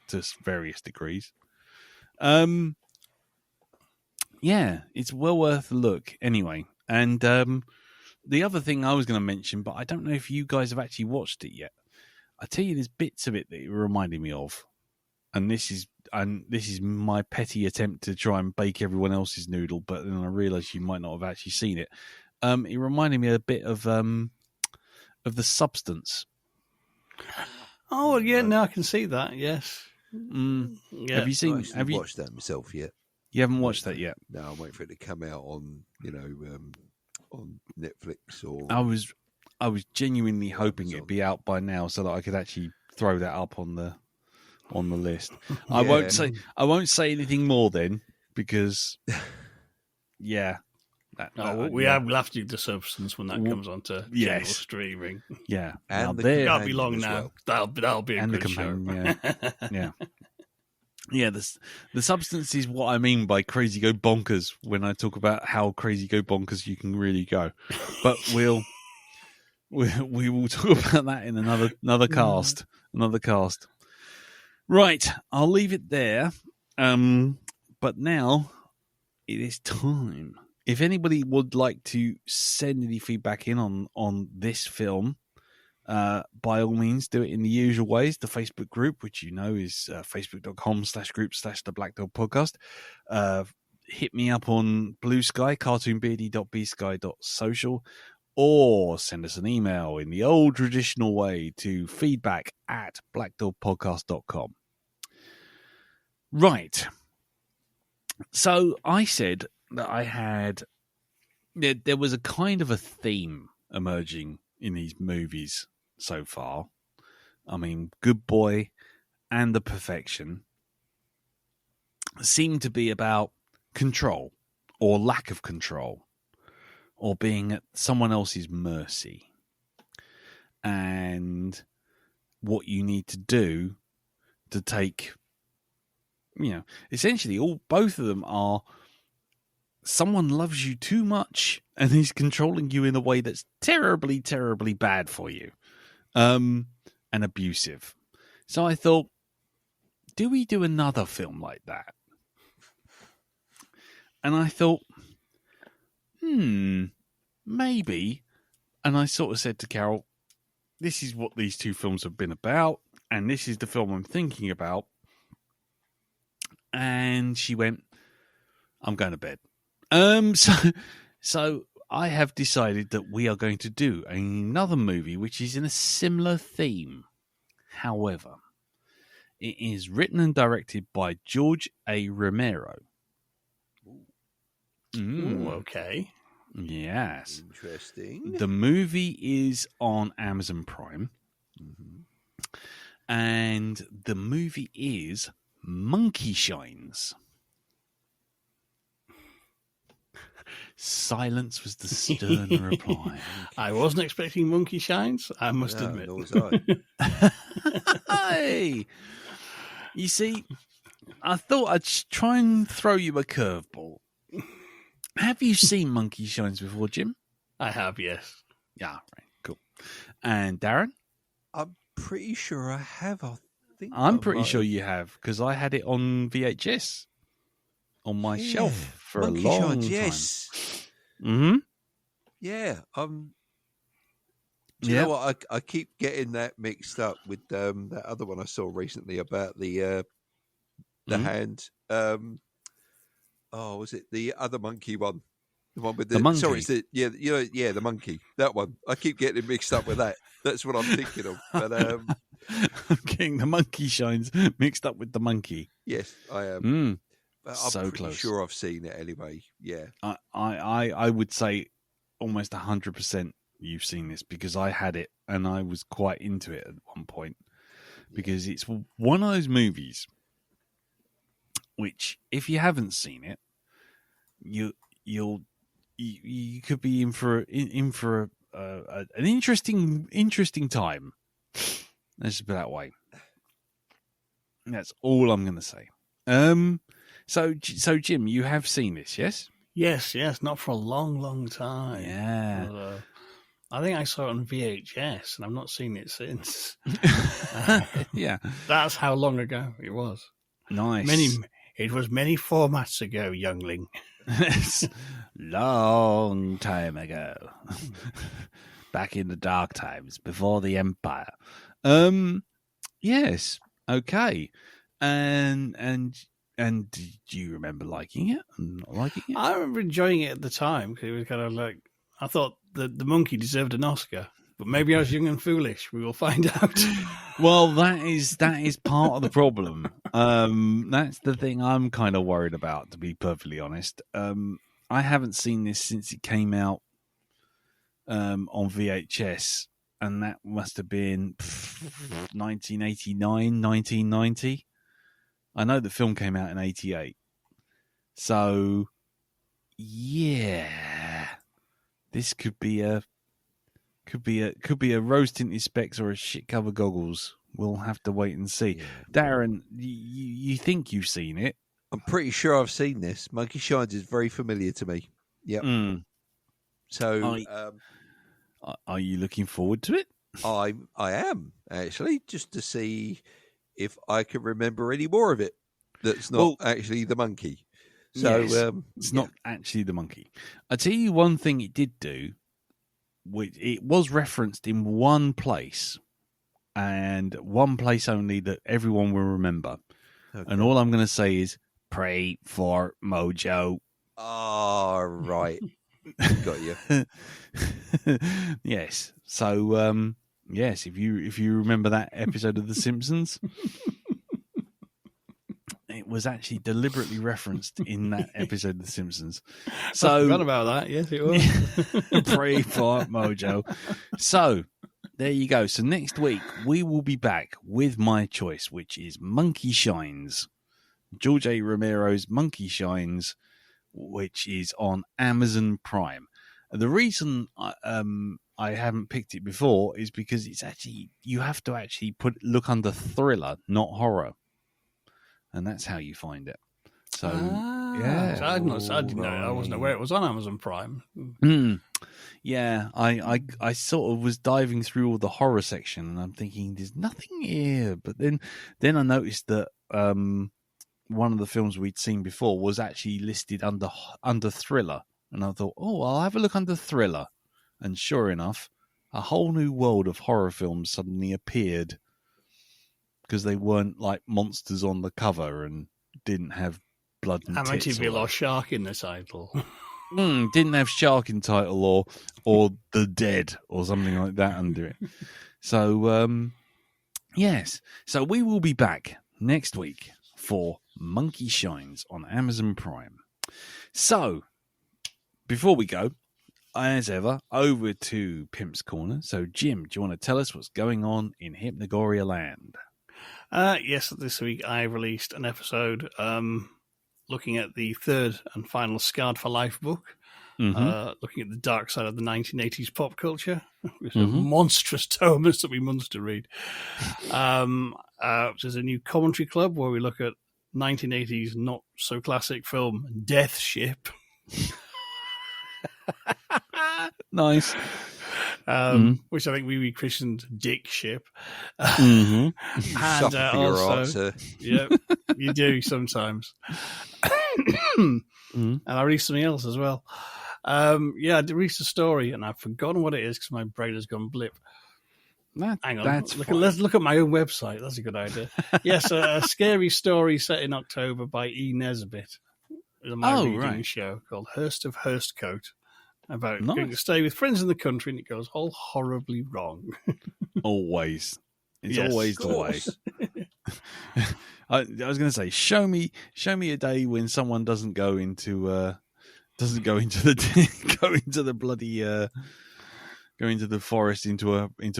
to various degrees. Yeah, it's well worth a look anyway. And the other thing I was going to mention, but I don't know if you guys have actually watched it yet. I tell you, there's bits of it that it reminded me of, and this is my petty attempt to try and bake everyone else's noodle, but then I realised you might not have actually seen it. It reminded me a bit of The Substance. Oh yeah, now I can see that. Yes. Yeah. Have you seen? Have you watched that myself yet? You haven't watched that yet? No, I'm waiting for it to come out on on Netflix or. I was genuinely hoping it'd be out by now so that I could actually throw that up on the list. I won't say anything more then because we'll have to do The Substance when that comes on to general streaming. Yeah. And that'll be long now. Well. That'll be a good show. Yeah. Yeah, the Substance is what I mean by crazy go bonkers when I talk about how crazy go bonkers you can really go. But We will talk about that in another cast. Another cast. Right, I'll leave it there. But now it is time. If anybody would like to send any feedback in on this film, by all means, do it in the usual ways. The Facebook group, which you know is facebook.com/group/the Black Dog Podcast. Hit me up on Blue Sky, cartoonbeardy.bsky.social, or send us an email in the old traditional way to feedback@blackdogpodcast.com. Right. So I said that there was a kind of a theme emerging in these movies so far. I mean, Good Boy and The Perfection seem to be about control or lack of control or being at someone else's mercy and what you need to do to take, essentially both of them are someone loves you too much and he's controlling you in a way that's terribly, terribly bad for you, and abusive. So I thought, do we do another film like that? And I thought, maybe. And I sort of said to Carol, this is what these two films have been about, and this is the film I'm thinking about. And she went, I'm going to bed. So I have decided that we are going to do another movie which is in a similar theme. However, it is written and directed by George A. Romero. Ooh, okay. Yes. Interesting. The movie is on Amazon Prime. Mm-hmm. And the movie is Monkey Shines. Silence was the stern reply. I wasn't expecting Monkey Shines, I must admit. Nor was I. Hey! You see, I thought I'd try and throw you a curveball. Have you seen Monkey Shines before, Jim? I have, yes. Yeah, right, cool. And Darren? I'm pretty sure I have. I'm pretty sure you have, because I had it on VHS on my shelf for Monkey a long Shines, time. yes. Mm-hmm. Yeah. Do you know what? I keep getting that mixed up with that other one I saw recently about the hand. Was it the other monkey one? The one with the monkey. Sorry, it's the monkey. That one. I keep getting it mixed up with that. That's what I'm thinking of. But I'm getting the Monkey Shines mixed up with the monkey. yes, I am. But I'm so pretty close. sure I've seen it anyway. Yeah. I would say almost 100% you've seen this, because I had it and I was quite into it at one point, because it's one of those movies which, if you haven't seen it, you could be in for an interesting time. Let's put it that way. That's all I'm going to say. So Jim, you have seen this, yes? Yes, not for a long, long time. Yeah. But, I think I saw it on VHS, and I've not seen it since. Yeah. That's how long ago it was. Nice. It was many formats ago, youngling. Long time ago. Back in the dark times, before the Empire. Yes. Okay. And do you remember liking it and not liking it? I remember enjoying it at the time, because it was kind of like, I thought the monkey deserved an Oscar, but maybe I was young and foolish. We will find out. Well, that is part of the problem. That's the thing I'm kind of worried about, to be perfectly honest. I haven't seen this since it came out on VHS, and that must have been 1989, 1990. I know the film came out in 88. So, yeah, this could be a rose-tinted specs or a shit-covered goggles. We'll have to wait and see. Yeah. Darren, you think you've seen it? I'm pretty sure I've seen this. Monkey Shines is very familiar to me. Yep. Mm. So Are you looking forward to it? I am, actually, just to see if I can remember any more of it that's not actually the monkey. So yes, it's not actually the monkey. I'll tell you one thing it did do. It was referenced in one place, and one place only that everyone will remember. Okay. And all I'm going to say is, pray for Mojo. Oh, right. Got you. Yes. So, yes, if you remember that episode of The Simpsons, it was actually deliberately referenced in that episode of The Simpsons. So I forgot about that. Yes, it was. Pray for Mojo. So there you go. So next week we will be back with my choice, which is Monkey Shines. George A. Romero's Monkey Shines, which is on Amazon Prime. The reason I haven't picked it before is because it's actually, you have to actually look under thriller, not horror. And that's how you find it. So, yeah. So I didn't know. I wasn't aware it was on Amazon Prime. Yeah, I sort of was diving through all the horror section, and I'm thinking, there's nothing here. But then I noticed that one of the films we'd seen before was actually listed under thriller. And I thought, I'll have a look under thriller. And sure enough, a whole new world of horror films suddenly appeared, because they weren't like monsters on the cover and didn't have blood and tits. Amityville or Shark in the title. Didn't have Shark in title or The Dead or something like that under it. So, yes. So we will be back next week for Monkey Shines on Amazon Prime. So, before we go, as ever, over to Pimp's Corner. So, Jim, do you want to tell us what's going on in Hypnagoria Land? Yes, this week I released an episode looking at the third and final Scarred for Life book, looking at the dark side of the 1980s pop culture, with a monstrous tomes that we must to read. There's a new commentary club where we look at 1980s not-so-classic film Death Ship. Nice. Which I think we rechristened Dick Ship. And also, yeah, you do sometimes. And I released something else as well. I released a story, and I've forgotten what it is because my brain has gone blip. Hang on, let's look at my own website. That's a good idea. Yes, a scary story set in October by E. Nesbitt. My reading show called Hurst of Hurstcote. About going to stay with friends in the country, and it goes all horribly wrong. Always. It's always the way. I was going to say, show me a day when someone doesn't go into the forest into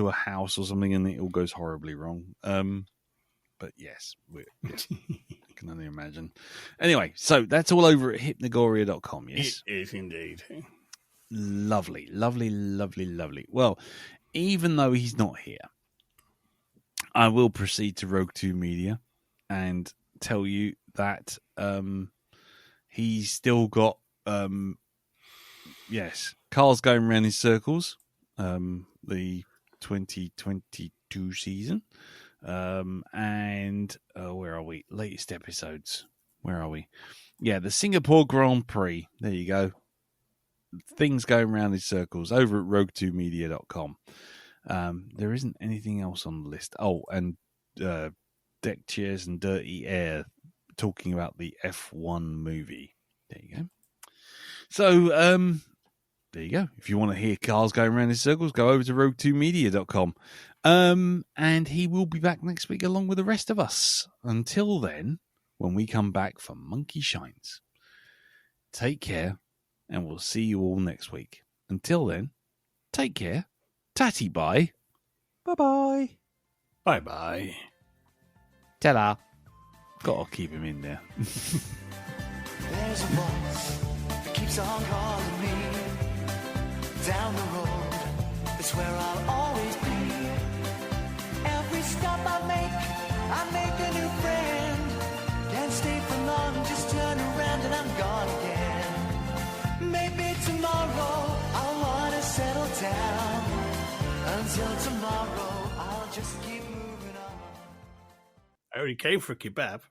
a house or something, and it all goes horribly wrong. But yes, I can only imagine. Anyway, so that's all over at hypnagoria.com. Yes, it is indeed. Lovely, lovely, lovely, lovely. Well, even though he's not here, I will proceed to Rogue 2 Media and tell you that he's still got Cars Going Round in Circles, the 2022 season, and where are we? Latest episodes. Where are we? Yeah, the Singapore Grand Prix. There you go. Things Going Round in Circles over at rogue2media.com. There isn't anything else on the list. Oh, and Deck Chairs and Dirty Air talking about the F1 movie. There you go. So, there you go. If you want to hear Cars Going Round in Circles, go over to rogue2media.com. And he will be back next week along with the rest of us. Until then, when we come back for Monkey Shines, take care. And we'll see you all next week. Until then, take care. Tatty bye. Bye-bye. Bye-bye. Ta-da. Gotta keep him in there. There's a voice that keeps on calling me. Down the road, it's where I'll always be. Every stop I make a new friend. Can't stay for long, just turn around and I'm gone again. Maybe tomorrow I'll want to settle down. I only came for a kebab.